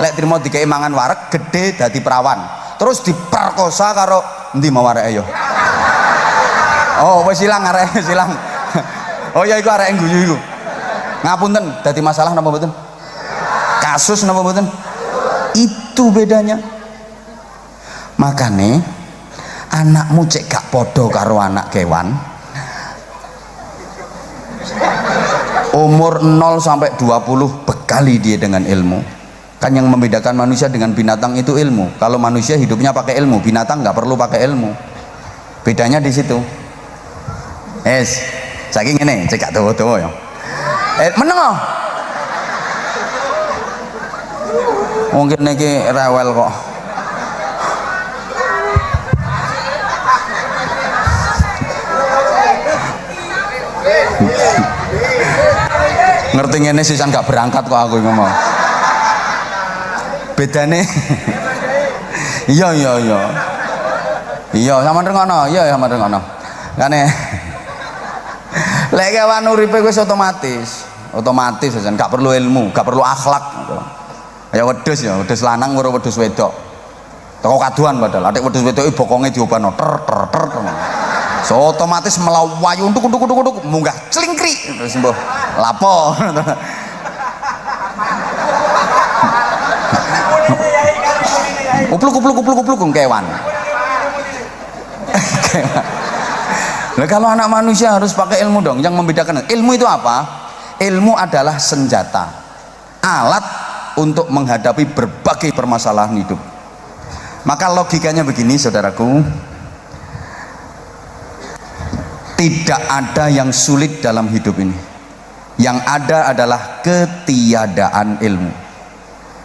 lek trimo dikei mangan wareg gede dadi perawan, terus diperkosa karo endi mau areke yo. Oh wis ilang areke, wis ilang. Oh ya iku areke guyu iku. Ngapunten, dadi masalah napa mboten? Kasus napa mboten? Itu bedanya. Makane anakmu cek gak podo karo anak kewan, umur 0 sampai 20 bekali dia dengan ilmu. Kan yang membedakan manusia dengan binatang itu ilmu. Kalau manusia hidupnya pakai ilmu, binatang nggak perlu pakai ilmu. Bedanya di situ. Saking ini cek tuh ya. Meneng oh. Mungkin niki rewel kok. Ngerti ngene sisan gak berangkat kok aku ngomong. Bedane iya sampean rengono, iya sampean rengono. Kane lek kewan uripe wis otomatis sisan gak perlu ilmu, gak perlu akhlak. Ya wedhus lanang karo wedhus wedok. Teko kaduan padahal atik wedhus wedok bokonge diobano ter. So otomatis melawayu untuk munggah celingkri terus mbah lapo. Upluk kewan. Nah, kalau anak manusia harus pakai ilmu dong. Yang membedakan ilmu itu apa? Ilmu adalah senjata, alat untuk menghadapi berbagai permasalahan hidup. Maka logikanya begini saudaraku, tidak ada yang sulit dalam hidup ini. Yang ada adalah ketiadaan ilmu.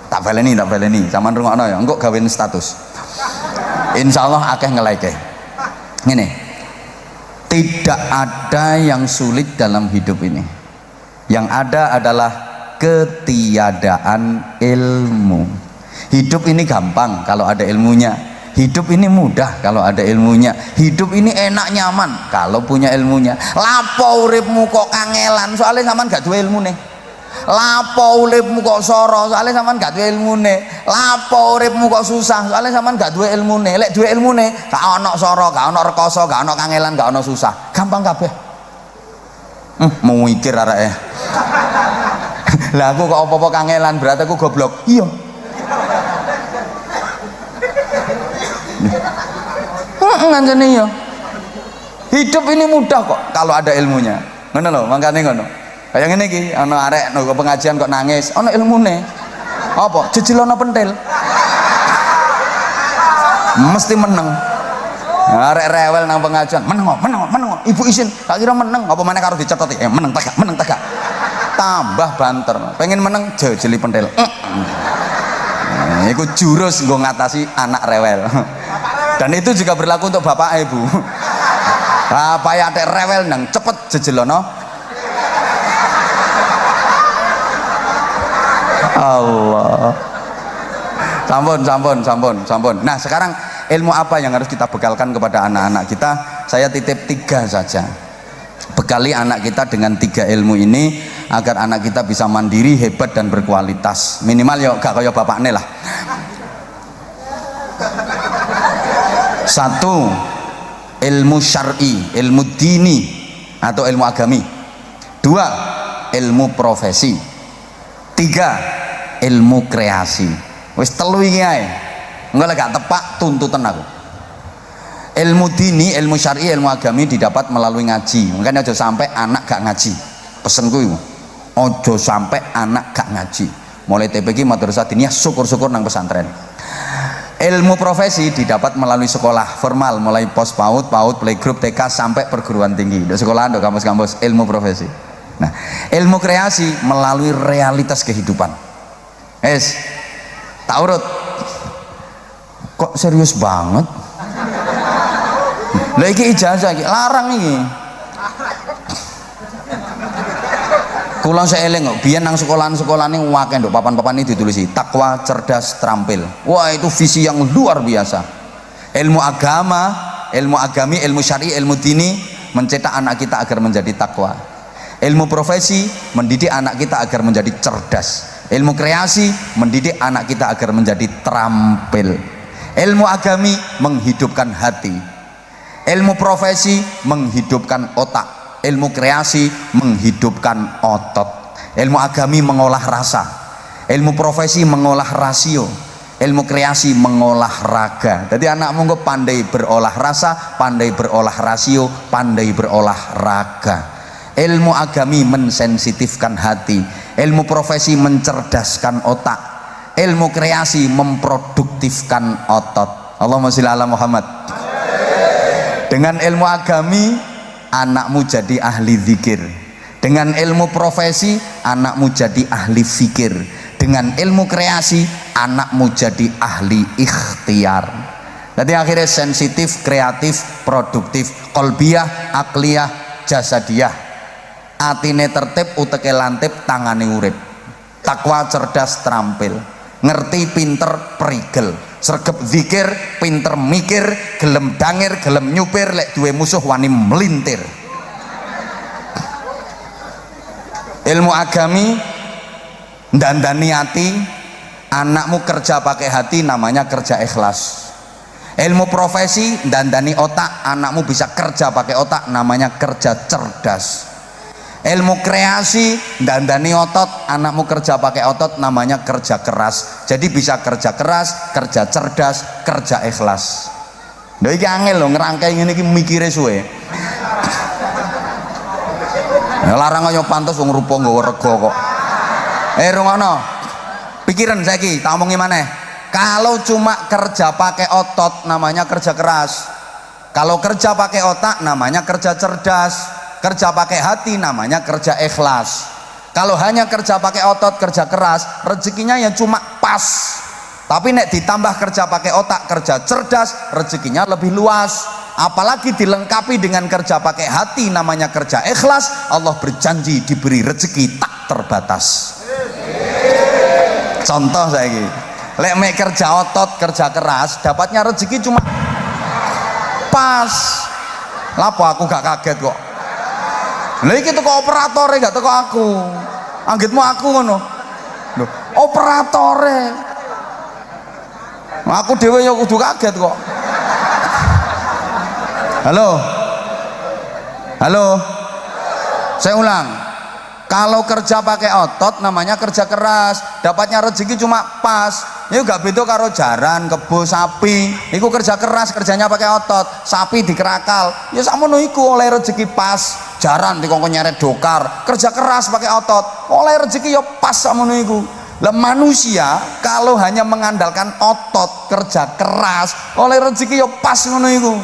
Tak baleni, sampean rungokno ya, engko gawein status. Insya Allah akeh ngeleke. Ini tidak ada yang sulit dalam hidup ini. Yang ada adalah ketiadaan ilmu. Hidup ini gampang kalau ada ilmunya. Hidup ini mudah kalau ada ilmunya. Hidup ini enak nyaman kalau punya ilmunya. Lapo uripmu kok kangelan soalnya sampean gak duwe ilmune. Lapo uripmu kok soro soalnya sampean gak duwe ilmune. Lapo uripmu kok susah soalnya sampean gak duwe ilmune. Lek duwe ilmune gak ono soro, gak ono rekoso, gak ono kangelan, gak ono susah. Gampang kabeh. Mau mikir areke. Lah aku kok apa-apa kangelan berarti aku goblok. Iya. Ngancene ya. Hidup ini mudah kok kalau ada ilmunya. Ngono lho, mangkane ngono. Kayak ngene iki, ana arek nang pengajian kok nangis, ana ilmune. Apa? Jejelono pentil. Mesti meneng. Arek rewel nang pengajian, meneng kok. Ibu izin, tak kira meneng, apa meneh karo dicetoti. Meneng tegak. Tambah banter. Pengen meneng jejeli pentil. Iku jurus nggo ngatasi anak rewel. Dan itu juga berlaku untuk bapak ibu. Bapak ya atek rewel nang cepet jejelono. Allah. Sampun. Nah, sekarang ilmu apa yang harus kita bekalkan kepada anak-anak kita? Saya titip 3 saja. Bekali anak kita dengan 3 ilmu ini agar anak kita bisa mandiri, hebat dan berkualitas. Minimal ya gak kaya bapakne lah. 1. Ilmu syar'i, ilmu dini atau ilmu agami. 2. Ilmu profesi. 3. Ilmu kreasi. Wis 3 iki ae. Engko lek gak tepak tuntutan aku. Ilmu dini, ilmu syar'i, ilmu agami didapat melalui ngaji. Makanya aja sampai anak gak ngaji. Pesenku iku. Aja sampai anak gak ngaji. Mulai TPQ madrasah diniyah syukur-syukur nang pesantren. Ilmu profesi didapat melalui sekolah formal, mulai pos PAUD, playgroup, TK sampai perguruan tinggi. Di sekolahan, di kampus-kampus, ilmu profesi. Nah, ilmu kreasi melalui realitas kehidupan. Tak urut. Kok serius banget? Lah iki ijazah iki, larang iki. Kula seeling kok, biyen nang sekolahan-sekolahan ini akeh nduk papan-papan ini ditulisi takwa, cerdas, terampil. Wah, itu visi yang luar biasa. Ilmu agama, ilmu agami, ilmu syar'i, ilmu dini mencetak anak kita agar menjadi takwa. Ilmu profesi mendidik anak kita agar menjadi cerdas. Ilmu kreasi mendidik anak kita agar menjadi terampil. Ilmu agami menghidupkan hati. Ilmu profesi menghidupkan otak. Ilmu kreasi menghidupkan otot. Ilmu agami mengolah rasa. Ilmu profesi mengolah rasio. Ilmu kreasi mengolah raga. Jadi anakmu kok pandai berolah rasa, pandai berolah rasio, pandai berolah raga. Ilmu agami mensensitifkan hati. Ilmu profesi mencerdaskan otak. Ilmu kreasi memproduktifkan otot. Allahumma sholli ala Muhammad. Dengan ilmu agami anakmu jadi ahli zikir. Dengan ilmu profesi anakmu jadi ahli fikir. Dengan ilmu kreasi anakmu jadi ahli ikhtiar. Jadi akhirnya sensitif, kreatif, produktif, kolbiyah, akliyah, jasadiyah. Atine tertib, uteke lantip, tangane urip. Takwa, cerdas, terampil. Ngerti, pinter, perigel. Sregep zikir, pinter mikir, gelem dangir, gelem nyupir, lek duwe musuh wani melintir. Ilmu agami ndandani hati, anakmu kerja pakai hati namanya kerja ikhlas. Ilmu profesi ndandani otak, anakmu bisa kerja pakai otak namanya kerja cerdas. Ilmu kreasi dandani otot, anakmu kerja pakai otot namanya kerja keras. Jadi bisa kerja keras, kerja cerdas, kerja ikhlas. Lha iki angel lho ngerangkai ngene iki mikire suwe. Ya larang kaya pantes wong rupa nggawa rega kok. Rungono. Pikiran saiki, tak omongi maneh. Kalau cuma kerja pakai otot namanya kerja keras. Kalau kerja pakai otak namanya kerja cerdas. Kerja pakai hati namanya kerja ikhlas. Kalau hanya kerja pakai otot, kerja keras, rezekinya ya cuma pas. Tapi nek ditambah kerja pakai otak, kerja cerdas, rezekinya lebih luas. Apalagi dilengkapi dengan kerja pakai hati, namanya kerja ikhlas, Allah berjanji diberi rezeki tak terbatas. Contoh saya ini, lek mek kerja otot, kerja keras, dapatnya rezeki cuma pas. Lapo aku gak kaget kok. Lha iki teko operatore gak teko aku. Anggitmu aku ngono. Lho, operatore. Aku dhewe ya kudu kaget kok. Halo. Halo. Saya ulang. Kalau kerja pakai otot namanya kerja keras, dapatnya rezeki cuma pas. Ini gak beda karo jaran, kebo, sapi. Iku kerja keras, kerjanya pakai otot. Sapi dikerakal. Ya sakmono iku oleh rezeki pas. Jaran dikongkon nyeret dokar. Kerja keras pakai otot. Oleh rezeki ya pas sakmono iku. Lah manusia kalau hanya mengandalkan otot, kerja keras, oleh rezeki ya pas ngono iku.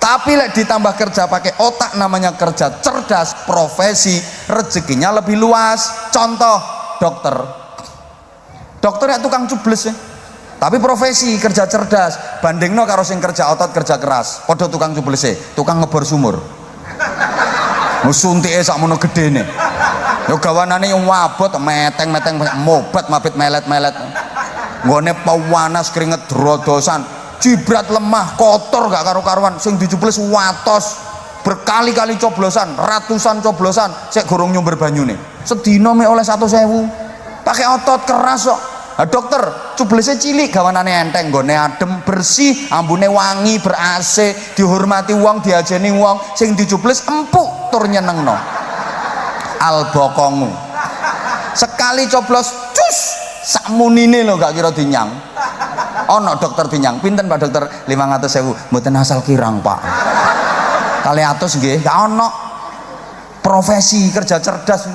Tapi lek ditambah kerja pakai otak namanya kerja cerdas, profesi, rezekinya lebih luas. Contoh dokter. Dokter ya tukang cubles ya. Tapi profesi kerja cerdas, bandingno karo sing kerja otot, kerja keras. Padha tukang cubles ya, tukang ngebor sumur. Musuntike sakmono gedene. Ya gawanane yang wabot, meteng-meteng mobat mabit melet-melet. Nggone pawanas keringet drodosan, jibrat lemah, kotor gak karu-karuan, sing dicubles watos, berkali-kali coblosan, ratusan coblosan, sik gorong nyumber banyune. Sedina mek oleh 100.000. Pakai otot keras kok. Nah, dokter, cublesnya cilik, gawanane enteng, nggone adem, bersih, ambune wangi, ber-AC, dihormati wong, diajeni wong, sing dicubles empuk tur nyenengno. Albokongu sekali coblos cus sakmunine lho gak kira dinyang. Ono dokter dinyang pinten Pak dokter? 500.000. Mboten asal kirang Pak, 200 nggih. Gak ono. Profesi kerja cerdas,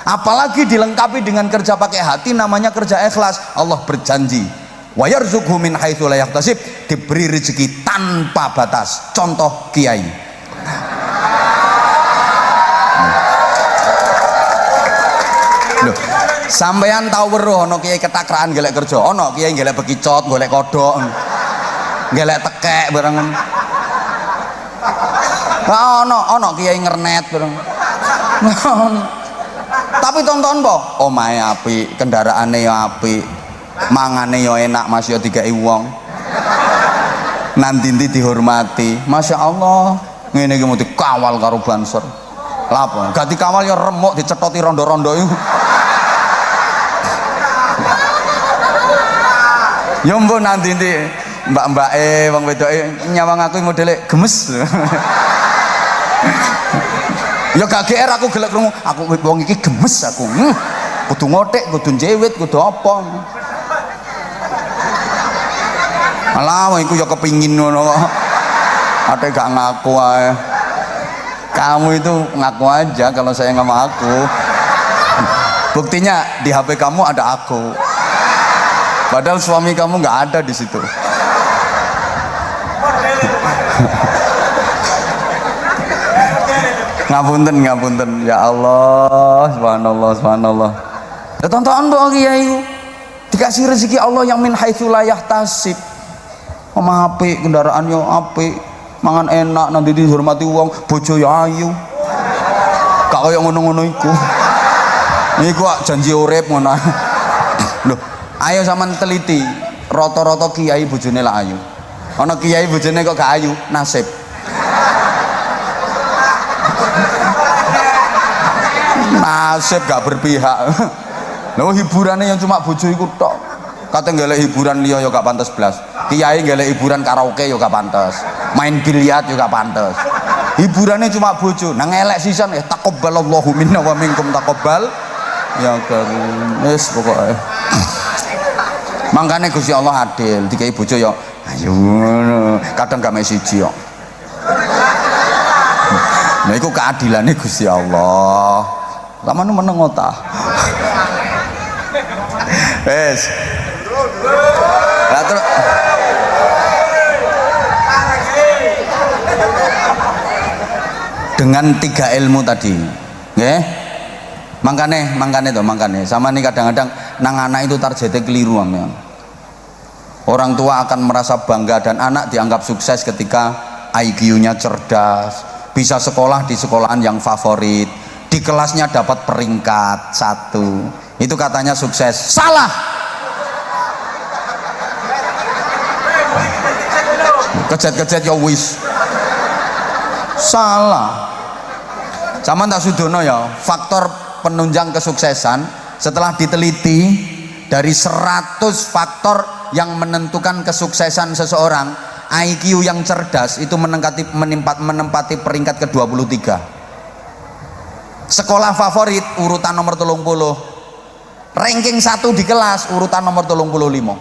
apalagi dilengkapi dengan kerja pakai hati, namanya kerja ikhlas. Allah berjanji wa yarzuqhu min haitsu la yahtasib, diberi rezeki tanpa batas. Contoh kiai. Loh, sampean tau weruh ana kiai ketakraan golek kerja, ana kiai golek bekicot, golek kodok, golek tekek bareng. Ana kiai ngernet bareng. Tapi tonton po, omahe apik, kendaraane ya apik, mangane ya enak, Mas ya digawe wong. Nanti dihormati. Masya Allah, ngene iki mau dikawal karo Bansur. Lah apa? Gak dikawal ya remuk, dicetoti rondo-rondo iku. Ya mbok nanti mbak-mbake wong wedoke nyawang aku modele gemes. Ya gak GR aku gelek krungu, aku wong iki gemes aku. Kudu ngotek, kudu njewit, kudu apa. Alah wong iku ya kepingin ngono kok. Ate gak ngaku ae. Kamu itu ngaku aja kalau saya nggak mau aku. Buktinya di HP kamu ada aku. Padahal suami kamu nggak ada di situ. Ngapunten ya Allah, subhanallah subhanallah. Ya tonton dong kiai, dikasih rezeki Allah yang min haitsu la yahtasib. Omah apik, kendaraan yo apik, mangan enak, nanti dihormati wong, bojo ya ayu. Gak kaya ngono-ngono iku. Iku janji urip ngono. Loh, ayo sampean teliti, rata-rata kiai bojone lah ayu. Ana kiai bojone kok gak ayu, nasib. Nasib gak berpihak. Lho hiburannya yang cuma bojo iku tok. Kate golek hiburan liya ya gak pantes blas. Kiai golek hiburan karaoke ya gak pantes. Main biliar juga pantes. Hiburannya cuma bojo. Nang elek sisan ya taqabbalallahu minna wa minkum taqabbal. Ya karim. Wis pokoke. Mangkane Gusti Allah adil, dikai bojo ya ayo ngono. Kadang gak mek siji kok. Nah iku keadilane Gusti Allah. Sampeyan meneng ta? Wes. Lah terus dengan 3 ilmu tadi, nggih. Mangkane sama nih kadang-kadang nang anak itu targetnya keliru amnya. Orang tua akan merasa bangga dan anak dianggap sukses ketika IQ-nya cerdas, bisa sekolah di sekolahan yang favorit, di kelasnya dapat peringkat 1. Itu katanya sukses. Salah. Kejet-kejet ya wis. Salah. Zaman tak sudono ya, faktor penunjang kesuksesan setelah diteliti dari 100 faktor yang menentukan kesuksesan seseorang, IQ yang cerdas itu menempati peringkat ke-23. Sekolah favorit urutan nomor 30, ranking 1 di kelas urutan nomor 35.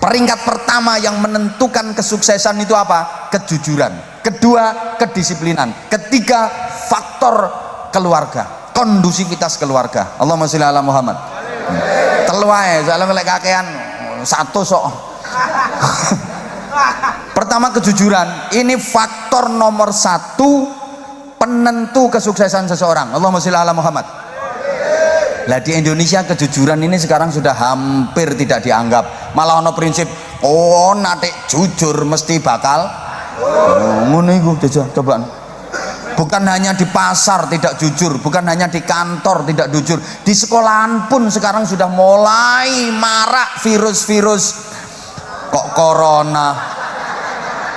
Peringkat pertama yang menentukan kesuksesan itu apa? Kejujuran. Kedua, kedisiplinan. Ketiga, faktor keluarga, kondusivitas keluarga. Allahumma sholli ala Muhammad. Telu ae, soalnya lek kakean satu sok. Pertama, kejujuran. Ini faktor nomor 1 penentu kesuksesan seseorang. Allahumma sholli ala Muhammad. Lah di Indonesia kejujuran ini sekarang sudah hampir tidak dianggap. Malah ono prinsip, oh natik jujur mesti bakal ngono iku cobaan. Bukan hanya di pasar tidak jujur, bukan hanya di kantor tidak jujur, di sekolahan pun sekarang sudah mulai marak virus-virus. Kok corona?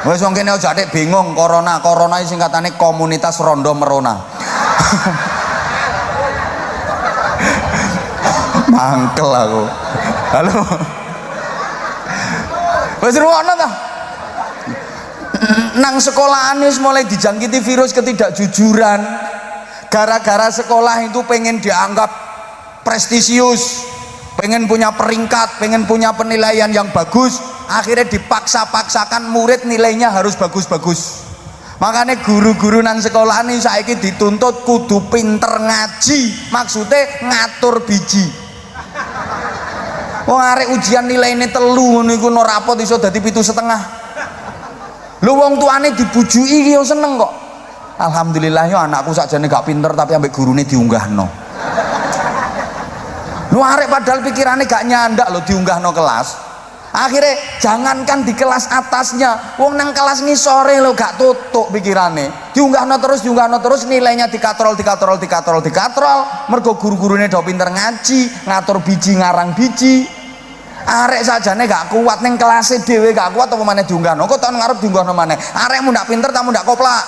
Wes wong kene aja atik bingung, corona iki singkatane komunitas rondo merona. Mangkel aku. Halo. Wes ruwono ta? Nang sekolahan wis mulai dijangkiti virus ketidakjujuran. Gara-gara sekolah itu pengen dianggap prestisius, pengen punya peringkat, pengen punya penilaian yang bagus, akhirnya dipaksa-paksakan murid nilainya harus bagus-bagus. Makanya guru-guru nang sekolahan ini saiki dituntut kudu pinter ngaji, maksudnya ngatur biji. Wong arek ujian nilaine 3 ngono iku no rapot iso dadi 7,5. Lho wong tuane dibujuki yo seneng kok. Alhamdulillah yo anakku sakjane gak pinter tapi ambek gurune diunggahno. Lho arek padahal pikirane gak nyandak lho diunggahno kelas. Akhirnya jangankan di kelas atasnya, wong nang kelas ngisore lho gak tutuk pikirane. Diunggahno terus nilainya dikatrol. Mergo guru-gurune do pinter ngaji, ngatur biji, ngarang biji. Arek sajane gak kuat ning kelase dhewe gak kuat apa maneh diunggahno. Kok tahun ngarep diunggahno maneh. Arekmu ndak pinter tamu ndak koplak.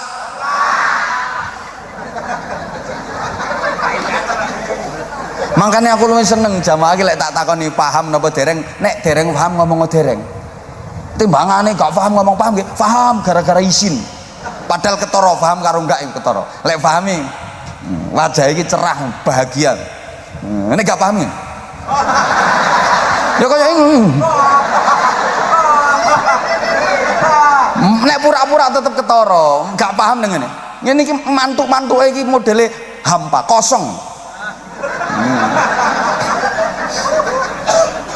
Makanya aku luwih seneng jamaah iki lek tak takoni paham napa dereng. Nek dereng paham ngomong dereng. Timbangane gak paham ngomong paham nggih. Paham gara-gara isin. Padahal ketara paham karo enggak yang ketara. Lek pahami wajah iki cerah, bahagia. Nek gak paham ya. Ya kaya ini. Nek pura-pura tetep ketara, gak paham dengan ini. Ini mantuk-mantuk iki modele hampa, kosong.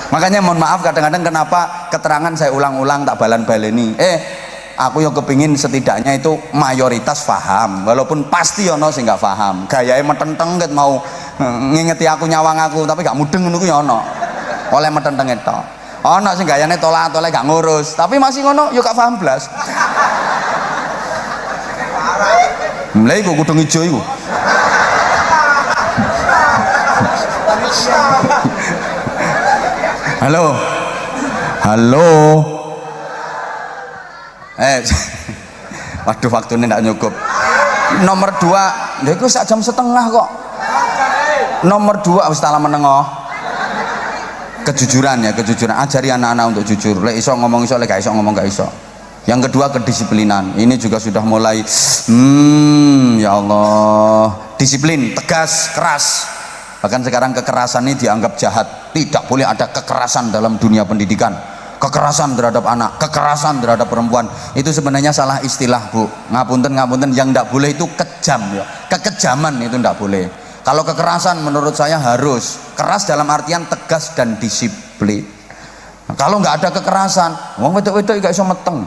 Makanya mohon maaf kadang-kadang kenapa keterangan saya ulang-ulang tak balan-baleni. Aku yang kepingin setidaknya itu mayoritas paham, walaupun pasti ono sing gak paham. Gayae metenteng ket mau ngingeti aku nyawang aku, tapi gak mudeng ngono ku ya ono. Oleh metenteng itu. Ono sing gayane tolak-tolak gak ngurus, tapi masih ngono yo gak paham blas. Mulai iku kudung ijo iku. Halo. Waduh waktunya tidak cukup. Nomor 2, lha iku sak jam setengah kok. Nomor 2 wis tak menengo. Kejujuran ya, kejujuran. Ajari anak-anak untuk jujur. Lek iso ngomong iso, lek gak iso ngomong gak iso. Yang kedua kedisiplinan. Ini juga sudah mulai ya Allah, disiplin, tegas, keras. Bahkan sekarang kekerasan ini dianggap jahat. Tidak boleh ada kekerasan dalam dunia pendidikan. Kekerasan terhadap anak, kekerasan terhadap perempuan, itu sebenarnya salah istilah, Bu. Ngapunten, yang tidak boleh itu kejam ya. Kekejaman itu tidak boleh. Kalau kekerasan menurut saya harus keras dalam artian tegas dan disiplin. Nah, kalau nggak ada kekerasan, wong wedok-wedok gak iso meteng.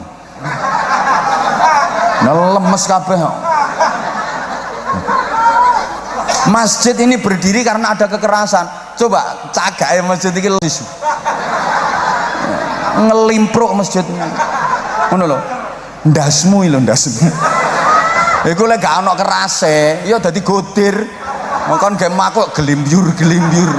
Lemes kabeh. Masjid ini berdiri karena ada kekerasan. Coba cagake masjid iki ngelimpruk masjid ngono lho. Ndasmu lho ndasmu. Iku lek gak ana kerase ya dadi godir. Mongkon ge makuk gelimbyur-gelimbyur.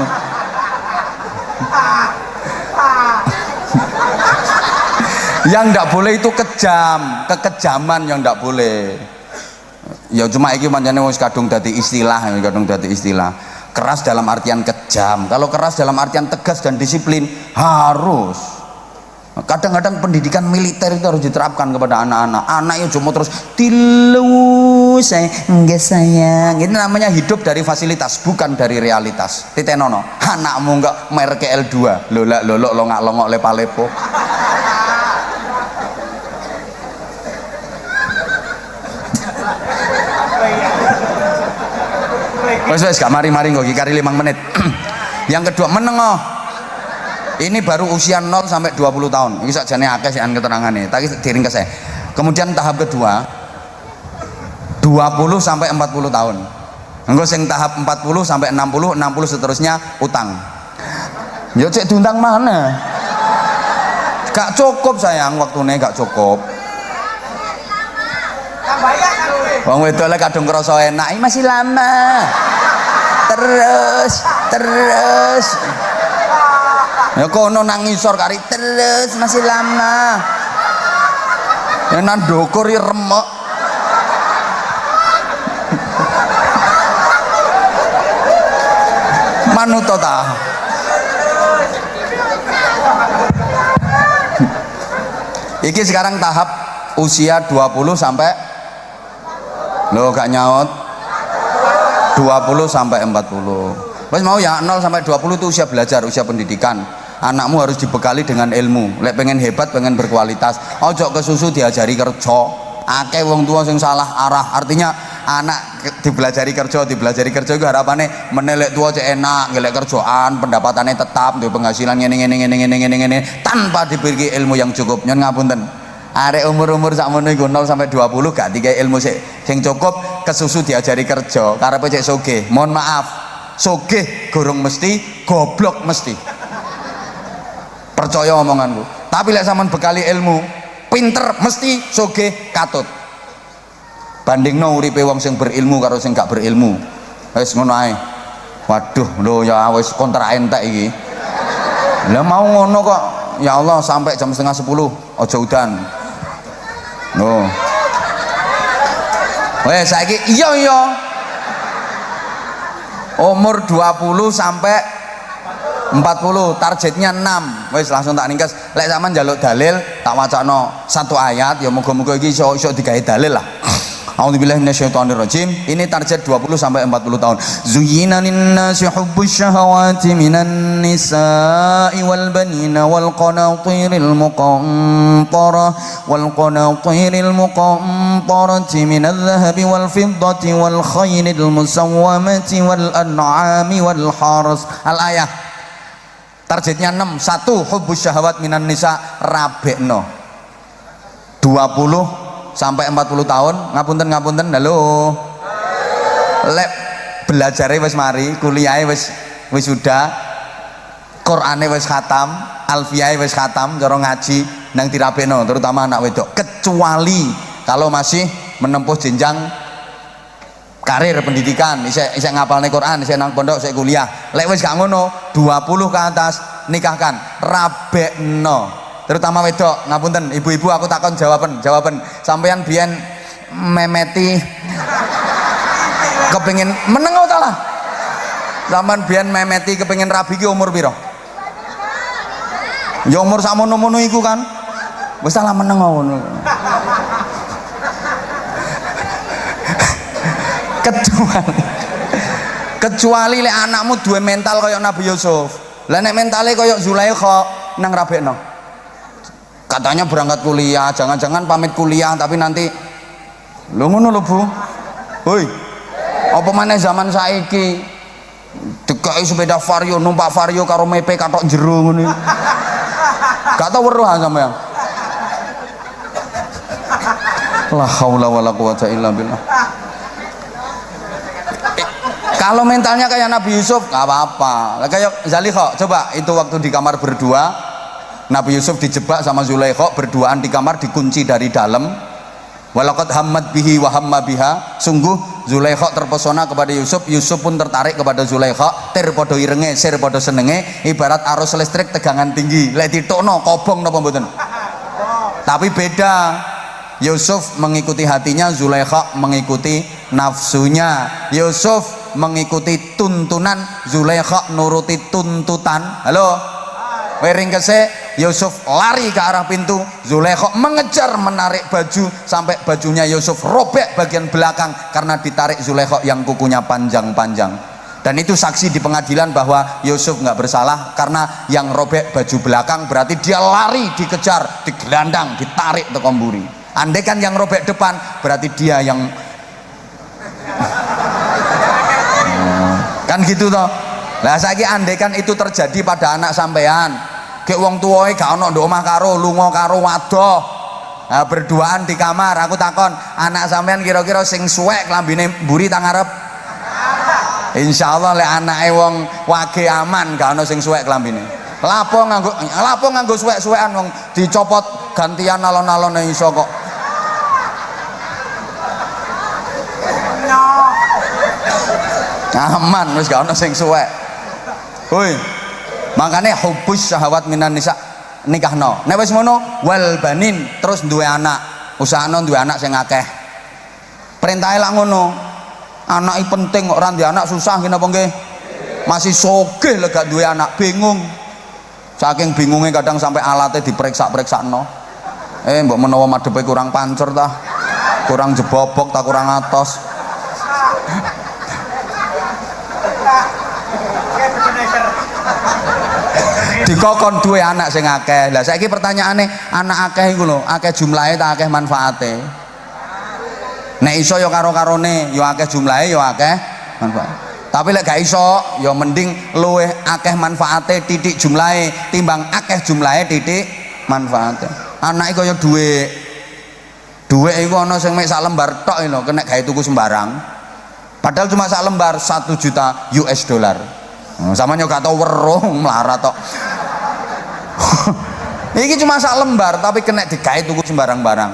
Yang ndak boleh itu kejam, kekejaman yang ndak boleh. Ya cuma iki pancene wis kadung dadi istilah, kadung dadi istilah. Keras dalam artian kejam. Kalau keras dalam artian tegas dan disiplin harus. Kadang-kadang pendidikan militer itu harus diterapkan kepada anak-anak. Anaknya cuma terus tilu saya enggak sayang. Ini namanya hidup dari fasilitas bukan dari realitas. Titenono, anakmu enggak merek L2, lolak lolok longak-longok lepa-lepo. Wes gak mari-mari kok kari 5 menit. Yang kedua menengah. Ini baru usia 0 sampai 20 tahun. Ini sakjane akeh sih keterangane. Tapi diringkas saya. Kemudian tahap kedua 20 sampai 40 tahun. Engko sing tahap 40 sampai 60, 60 seterusnya utang. Ya cek diundang mana? Gak cukup sayang, waktune gak cukup. Wong wedok lek kadung krasa enak, ini masih lama. Terus. Ya kono nang ngisor kari terus masih lama. Ya nang ndukur remek. Manut ta. Iki sekarang tahap usia 20 sampai lo gak nyaut 20 sampai 40. Wes mau ya 0 sampai 20 itu usia belajar, usia pendidikan. Anakmu harus dibekali dengan ilmu. Lek pengen hebat, pengen berkualitas. Ojo kesusu diajari kerja. Akeh wong tua sing salah arah. Artinya anak dibelajari kerja itu harapannya menelek tua cek enak, ngelek kerjaan, pendapatannya tetap, duwe penghasilan ngene tanpa diberi ilmu yang cukup. Nyon ngapunten. Arek umur sakmono iku 0 sampai 20 gak dikai ilmu sing cukup, kesusu diajari kerja. Karepe cek sugih. Mohon maaf. Sugih gorong mesti, goblok mesti. Percaya omonganku. Tapi lek sampean bekali ilmu, pinter mesti sugih katut. Bandingno uripe wong sing berilmu karo sing gak berilmu. Wis ngono ae. Waduh, lho ya wis kontrak entek iki. Lah mau ngono kok. Ya Allah sampai jam 9:30 aja udan. Loh. Wes saiki iya. Umur 20 sampai 40, targetnya 6. Wes langsung tak ringkas. Lek sampean njaluk dalil, tak wacana satu ayat ya muga-muga iki iso digawe dalil lah. A'udzubillahi minasyaitonirrajim. Ini target 20 sampai 40 tahun. Zuyyina lin-nasi hubbus syahawati minan nisa'i wal banina wal qanatiril muqantarati minadh dhahabi wal fiddati wal khaylil musawwamati wal an'ami wal haras. Al-ayah. Targetnya 6. 1 hubbus syahawat minan nisa, rabekno. 20 sampai 40 tahun ngapunten halo lek belajare wis mari, kuliahe wis sudah, Qur'ane wis khatam, alfiyahe wis khatam, cara ngaji nang dirabekno terutama anak wedok, kecuali kalau masih menempuh jenjang karir pendidikan, isih ngapalne Quran, isih nang pondok, isih kuliah. Lek wis gak ngono 20 ke atas nikahkan, rabekno. Terutama wedok, ngapunten ibu-ibu aku takon jawaban sampean biyen memeti kepengin meneng ta lah, sampean biyen memeti kepengin rabi ki umur piro? Ya umur sakmono-mono iku kan wis salah meneng ngono. kecuali lek anakmu duwe mental kaya Nabi Yusuf. Lah nek mentale kaya Zulaikha nang rabekno. Katanya berangkat kuliah, jangan-jangan pamit kuliah tapi nanti lho ngono lho Bu. Hoi. Apa maneh zaman saiki dikai sepeda Vario, numpak Vario karo mepe katok jero ngono. Gak tau weruh sampean. La haula wala quwata illa billah. Kalau mentalnya kayak Nabi Yusuf gak apa-apa. Kayak Zalikha, coba itu waktu di kamar berdua Nabi Yusuf dijebak sama Zulaikha, berduaan di kamar, dikunci dari dalam. Walaqad hammat bihi wa hamma biha, sungguh Zulaikha terpesona kepada Yusuf, Yusuf pun tertarik kepada Zulaikha. Tir padha irenge, sir padha senenge, ibarat arus listrik tegangan tinggi. Lek ditokno kobong napa mboten? Tapi beda, Yusuf mengikuti hatinya, Zulaikha mengikuti nafsunya. Yusuf mengikuti tuntunan, Zulaikha nuruti tuntutan. Halo, wering kese, Yusuf lari ke arah pintu, Zulaikha mengejar menarik baju sampai bajunya Yusuf robek bagian belakang karena ditarik Zulaikha yang kukunya panjang-panjang. Dan itu saksi di pengadilan bahwa Yusuf nggak bersalah karena yang robek baju belakang berarti dia lari dikejar, digelandang, ditarik ke komburi. Andai kan yang robek depan berarti dia yang kan gitu toh. Lah saiki andai kan itu terjadi pada anak sampean, kayak wong tuwae gak ono ndok omah karo lunga karo wadoh. Nah, berduaan di kamar, aku takon, anak sampean kira-kira sing suwek klambine mburi ta ngarep? Insyaallah lek anake wong wage aman gak ono sing suwek klambine. Lapo nganggo suwek-suwekan wong dicopot gantian alon-alone iso kok. Aman wis gak ono sing suwek. Hoi. Makanya hubus syahwat minan nisa nikahno. Nek wis ngono wal banin terus duwe anak, usahano duwe anak sing akeh. Perintahe lak ngono. Anake penting kok ora duwe anak susah ngene apa nggih? Masih sogeh lek gak duwe anak, bingung. Saking bingungnya kadang sampai alatnya diperiksa-periksakno. Mbok menawa madhepe kurang pancer tah, kurang jebobok tah, kurang atos. Dikokon duwe anak sing akeh. Lah saiki pertanyaane, anak akeh iku lho, akeh jumlahe ta akeh manfaate? Nek iso ya karo-karone, ya akeh jumlahe ya akeh manfaat. Tapi lek gak iso, ya mending luwih akeh manfaate titik jumlahe timbang akeh jumlahe titik manfaate. Anak iku kaya dhuwit. Dhuwit iku ana sing mek sak lembar tok lho, kena gawe tuku sembarang. Padahal cuma sak lembar 1 juta US dollar. Samanya gak tau weruh melarat tok. Iki cuma sak lembar tapi kena digawe tuku sembarang barang.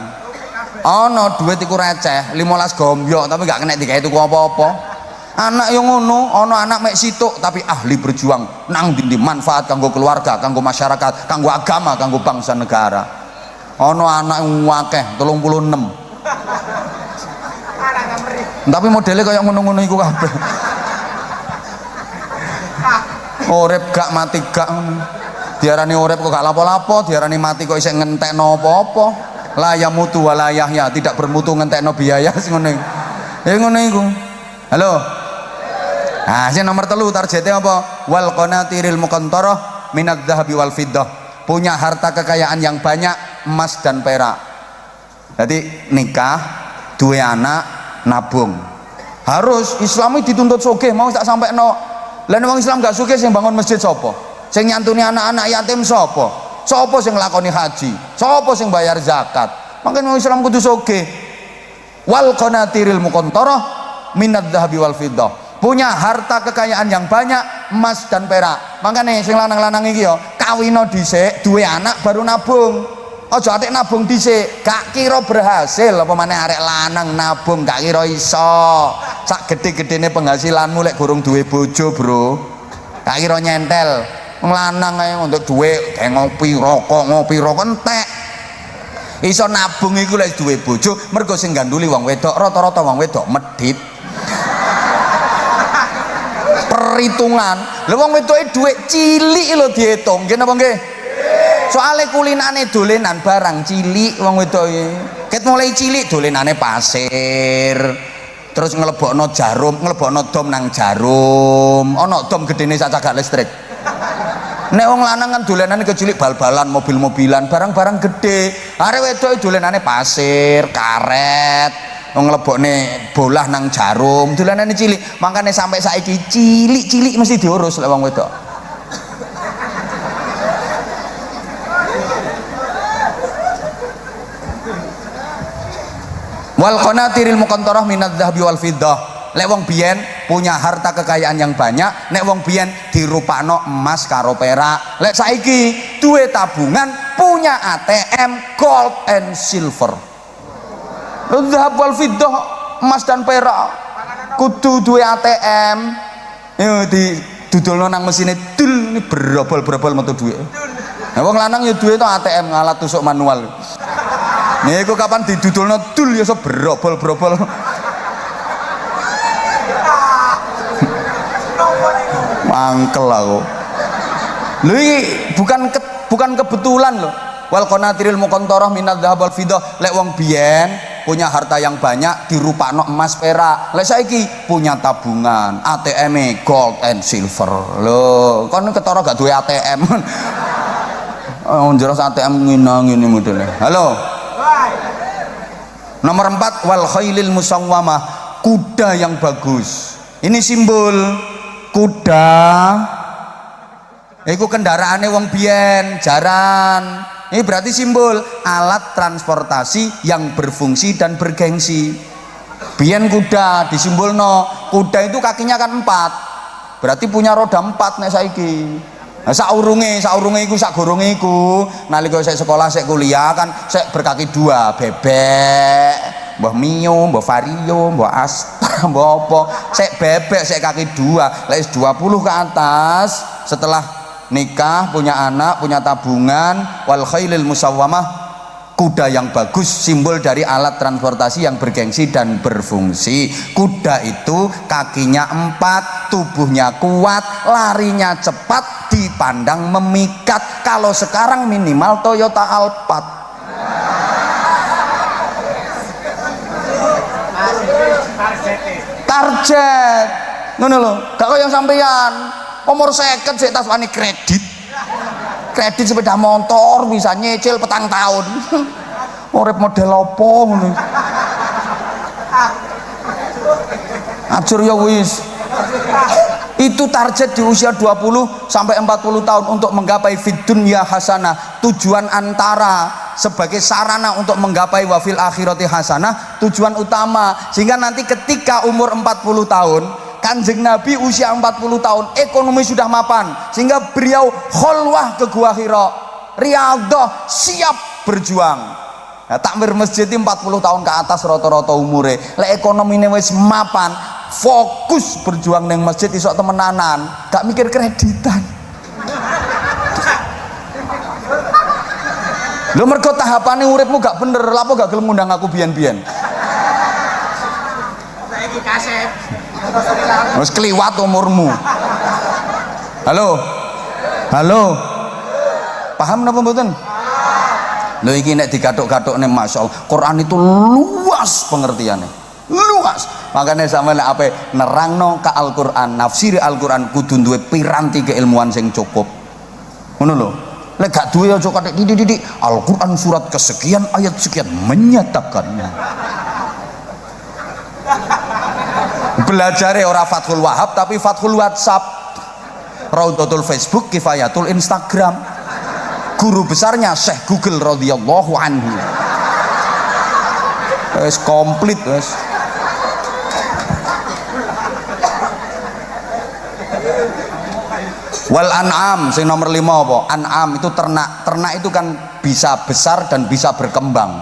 Ana duit iku receh 15 gombyok tapi gak kena digawe tuku apa-apa. Anak yang ngono, ana anak mek situk tapi ahli berjuang nang ndi manfaat kanggo keluarga, kanggo masyarakat, kanggo agama, kanggo bangsa negara. Ana anak akeh 36. Tapi modelnya kayak ngono-ngono iku kabeh. Urip gak mati gak, diarani urip kok gak lapo-lapo, diarani mati kok isih ngentekno apa-apa. La ya mutu wa la yahya, tidak bermutu ngentekno biaya sing ngene. Ya ngono iku. Halo. Nah, sing nomor 3 targetnya apa? Wal qanatiril muqantarah minadz dzahabi wal fiddah. Punya harta kekayaan yang banyak, emas dan perak. Jadi nikah, duwe anak, nabung. Harus Islami dituntut sugih, mau tak sampai no. Lah wong Islam gak sugih sing bangun masjid sapa? Sing nyantuni anak-anak yatim sapa? Sapa sing nglakoni haji? Sapa sing bayar zakat? Makanya wong Islam kudu sugih. Wal qanatiril muqantarah minadz dzahabi wal fiddah. Punya harta kekayaan yang banyak, emas dan perak. Makanya sing lanang-lanang iki ya kawino dhisik, duwe anak baru nabung. Aja atik nabung dhisik, gak kira berhasil apa maneh arek lanang nabung gak kira iso. Sak gede-gedene penghasilanmu lek gurung duwe bojo, Bro. Gak kira nyentel. Wong lanang ae untuk duwe kayak ngopi rokok entek. Iso nabung iku lek duwe bojo, mergo sing ganduli wong wedok, rata-rata wong wedok medhit. Perhitungan. Lha wong wedoke dhuwit cilik lho diitung. Nggih napa nggih? Soale kulinane dolenan barang cilik wong wedoke. Ket mulai cilik dolenane pasir. Terus nglebokno jarum, nglebokno dom nang jarum. Ana dom gedene sak cagak listrik. Nek wong lanang kan dolenane kecilik bal-balan, mobil-mobilan, barang-barang gede. Arek wedoke dolenane pasir, karet. Nglebokne bolah nang jarum, dolanane cilik. Makane sampai saiki cilik-cilik mesti diurus lek wong wedok. Wal qanatiril muqantarah minadz dzahabi wal fiddah. Lek wong biyen punya harta kekayaan yang banyak, nek wong biyen dirupakno emas karo perak. Lek saiki duwe tabungan, punya ATM gold and silver. Dhahab wal fiddah, emas dan perak. Kudu duwe ATM. Yo di dudulno nang mesine dul, ini berobol-berobol metu duwe. Nah wong lanang ya duwe to ATM, alat tusuk manual. Niku kapan didudulno dul ya iso berobol-berobol. Mangkel aku. Lho iki bukan kebetulan loh. Wal qanatiril muqantarah minadz dzahab wal fiddah. Lek wong biyen punya harta yang banyak dirupakno emas perak. Lek saiki punya tabungan, ATM gold and silver. Lho, kon ketara gak duwe ATM. Oh, jelas ATM ngene modele. Halo. Nomor 4 wal khailil musawwamah, kuda yang bagus. Ini simbol kuda. Iku kendaraane wong biyen, jaran. Ini berarti simbol alat transportasi yang berfungsi dan bergengsi. Biyen kuda disimbolno, kuda itu kakinya kan 4. Berarti punya roda 4 nek saiki. Nah, saurunge iku sakgoronge iku nalika sik sekolah sik kuliah kan sik berkaki 2, bebek, mbah Mio, mbah Vario, mbah Asta, mbah apa, sik bebek sik kaki 2. Lek 20 ke atas setelah nikah, punya anak, punya tabungan, wal khailil musawwamah, kuda yang bagus, simbol dari alat transportasi yang bergengsi dan berfungsi. Kuda itu kakinya 4, tubuhnya kuat, larinya cepat, dipandang memikat. Kalau sekarang minimal Toyota Alphard. Target ngono lho, gak kaya sampeyan umur 50 sik tas wani kredit sepeda motor bisa nyicil petang tahun. Urip model apa ngono. Ajur ya wis. Itu target di usia 20 sampai 40 tahun untuk menggapai fid dunya hasanah, tujuan antara sebagai sarana untuk menggapai wafil akhirati hasanah, tujuan utama. Sehingga nanti ketika umur 40 tahun Kanjeng Nabi usia 40 tahun, ekonomi sudah mapan, sehingga beliau kholwah ke Gua Hira, riyadhah, siap berjuang. Nah, takmir masjid 40 tahun ke atas rata-rata umure. Lek ekonomine wis mapan, fokus berjuang neng masjid isok temenanan, gak mikir kreditan. Lho mergo tahapane uripmu gak bener, lapo gak gelem ngundang aku biyen-biyen. Saiki kaset. Wis kliwat umurmu. Halo. Halo. Paham napa mboten? Lho iki nek digathuk-gathukne masyaallah, Quran itu luas pengertiannya. Luas. Makanya sampe nek ape nerangno ka Al-Qur'an, nafsiri Al-Qur'an kudu duwe piranti keilmuan sing cukup. Ngono lho. Lek gak duwe aja kathik titik-titik, Al-Qur'an surat kesekian ayat sekian menyatakannya. Belajar ora Fathul Wahab tapi Fathul WhatsApp, Raudhatul Facebook, Kifayatul Instagram. Guru besarnya Syekh Google radhiyallahu anhu. Wis komplit wis. Wal an'am sing nomor 5 apa? An'am itu ternak. Ternak itu kan bisa besar dan bisa berkembang.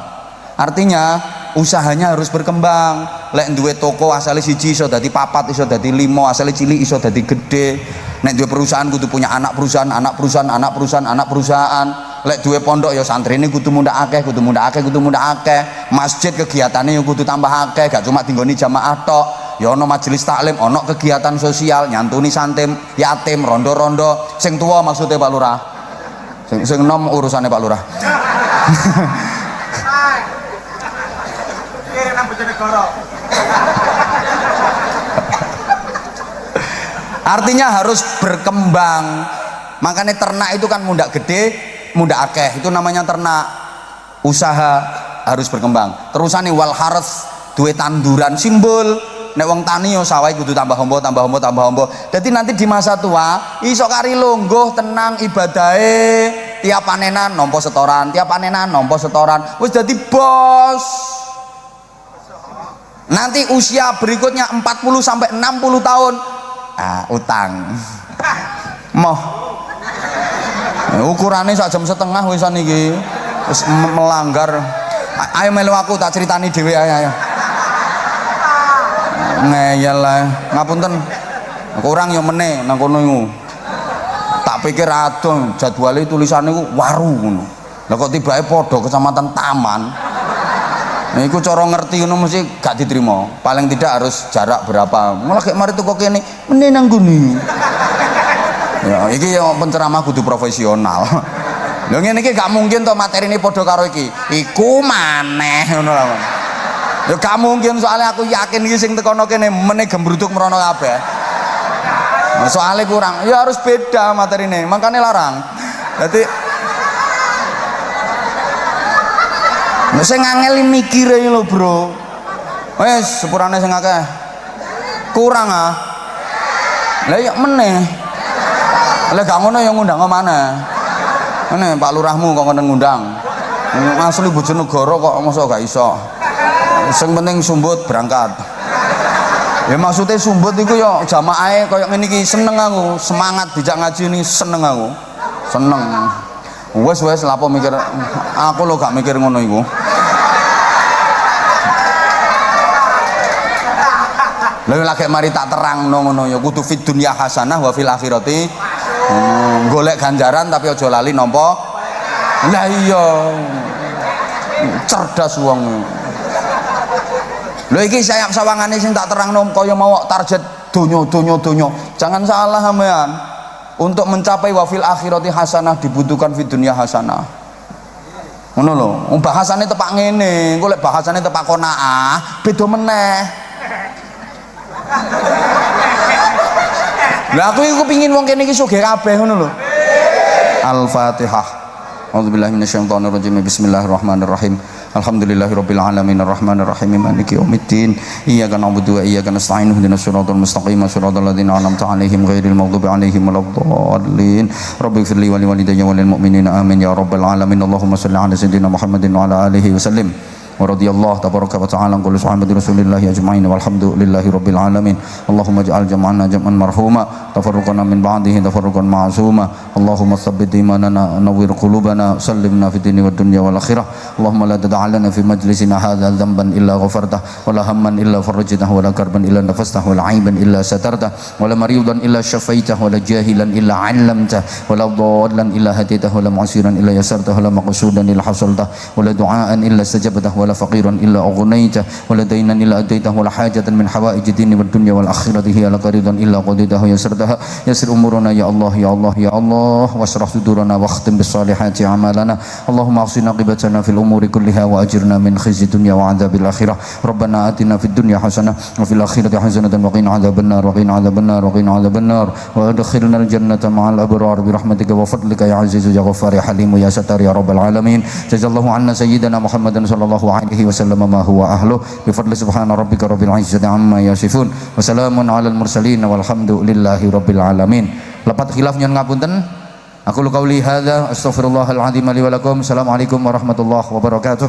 Artinya usahanya harus berkembang. Lek duwe toko asale siji iso dadi 4, iso dadi 5, asale cilik iso dadi gede. Nek duwe perusahaan kudu punya anak perusahaan, anak perusahaan, anak perusahaan, anak perusahaan. Lek duwe pondok ya santrine kudu mundak akeh, kudu mundak akeh, kudu mundak akeh. Masjid kegiatane ya kudu tambah akeh, gak cuma dinggoni jamaah tok. Ya ono majelis taklim, ono kegiatan sosial, nyantuni santim, yatim, rondo-rondo. Sing tua maksudnya Pak Lurah. Sing nom urusane Pak Lurah. Artinya harus berkembang. Makanya ternak itu kan mundak gede, mundak akeh, itu namanya ternak. Usaha harus berkembang. Terusane wal harth, duwe tanduran, simbol nek wong tani yo sawah kudu tambah hombo, tambah hombo, tambah hombo. Jadi nanti di masa tua iso kari lungguh tenang ibadahe, tiap panenan nampa setoran, tiap panenan nampa setoran, wis dadi bos. Nanti usia berikutnya 40 sampai 60 tahun utang moh ukurannya 1,5 jam wisan iki wis melanggar. Ayo melu aku tak ceritani dhewe ayo ngeyel lah ngapunten kurang yo meneh nang kono iku tak pikir adoh jadwale tulisane iku waru ngono lha kok tibake padha kecamatan Taman. Nah, iku cara ngerti ngono mesti gak diterima. Paling tidak harus jarak berapa. Malah kayak mari teko kene meneh nang ngene. Ya, iki yo penceramah kudu profesional. Lho ngene iki gak mungkin to materine padha karo iki. Iku maneh ngono lho. Ya gak mungkin soalnya aku yakin iki sing tekono kene meneh gembrutuk merono kabeh. Nah, soalnya kurang. Ya harus beda materine. Makane larang. Dadi nek sing ngangeli mikire lho, Bro. Wis sepurane sing akeh. Kurang ah. Lah ya meneh. Lah gak ngono ya ngundang mana? Ngene Pak Lurahmu kok ngono ngundang. Asli Bojonegoro kok mosok gak iso. Sing penting sumbut berangkat. Ya maksudnya sumbut iku ya jamaahe koyo ngene iki seneng aku, semangat dijak ngaji ini seneng aku. Seneng. Wes lapo mikir aku lo gak mikir ngono iku. Lha lagi mari tak terang ngono ya kudu fid dunya hasanah wa fil akhirati golek ganjaran tapi aja lali nampa. Lah iya cerdas wong. Lho iki sayap sawangane sing tak terangno kaya mau target donya. Jangan salah sampean. Untuk mencapai wafil akhirati hasanah dibutuhkan fid dunya hasanah. Ngono lho, bahasane tepak ngene, engko lek bahasane tepak qanaah, beda meneh. Lah aku iku pengin wong kene iki sugih kabeh ngono lho. Al-Fatihah. A'udzubillahi minasyaitonir rajim. Bismillahirrahmanirrahim. Alhamdulillahirabbil alamin arrahmanir rahim maliki yaumiddin. Iyyaka na'budu wa iyyaka nasta'in ihdinas siratal mustaqim siratal ladzina an'amta 'alaihim ghairil maghdubi 'alaihim waladdallin. Rabbighfirli wa liwalidayya wa lil mu'minina amin ya rabbal alamin. Allahumma shalli 'ala sayyidina Muhammadin wa 'ala alihi wa sallim. Wa radhiyallahu tabaraka wa ta'ala an kulli sahabati rasulillahi ajma'in walhamdulillahi rabbil alamin. Allahumma ij'al jam'ana jam'an marhuma tafarruqana min ba'dihi tafarruqan ma'suma. Allahumma tsabbit imanana nawwir qulubana sallimna fid dunya wad dunya wal akhirah. Allahumma la tad'alna fi majlisina hadha dhanban illa ghafartah wa la hamman illa farajtah wa la karban illa nafastah wa la 'aiban illa satartah wa la maridan illa shafaitah wa la jahilan illa 'allamtah wa la dhallan illa haditah wa la mu'siran illa yasartah wa la maqsudan illa hasaltah wa la du'aan illa istajabtah wa la faqiran illa aghnaytah wa la daynan illa adaitah wa la hajatan min hawaijid dunya wad dunya wal akhirati hiya laka ridan illa qadaytahu yasartah yasir umurana ya Allah ya Allah ya Allah wasrah sudurana wa khtim bis salihati amalana. Allahumma afsina qibatana fil umuri kulliha wa ajirna min khizyi dunya wa adzabil akhirah. Rabbana atina fid dunya hasanah wa fil akhirati hasanah wa qina adzabannar wa qina adzabannar wa qina adzabannar wa adkhilna al jannata ma'al abrar bi rahmatika wa fadlika ya aziz ya ghaffar ya halim ya satar ya rabbal alamin. Jazallahu anna sayyidina Muhammadan sallallahu alaihi wasallam ma huwa ahlu bi fadli subhana rabbika rabbil izzati amma yasifun wa salamun alal mursalin walhamdulillahi rabbil alamin. Lepat khilaf nyon ngapunten. Aku qauli hadza astaghfirullahal azim li wa lakum. Assalamualaikum warahmatullahi wabarakatuh.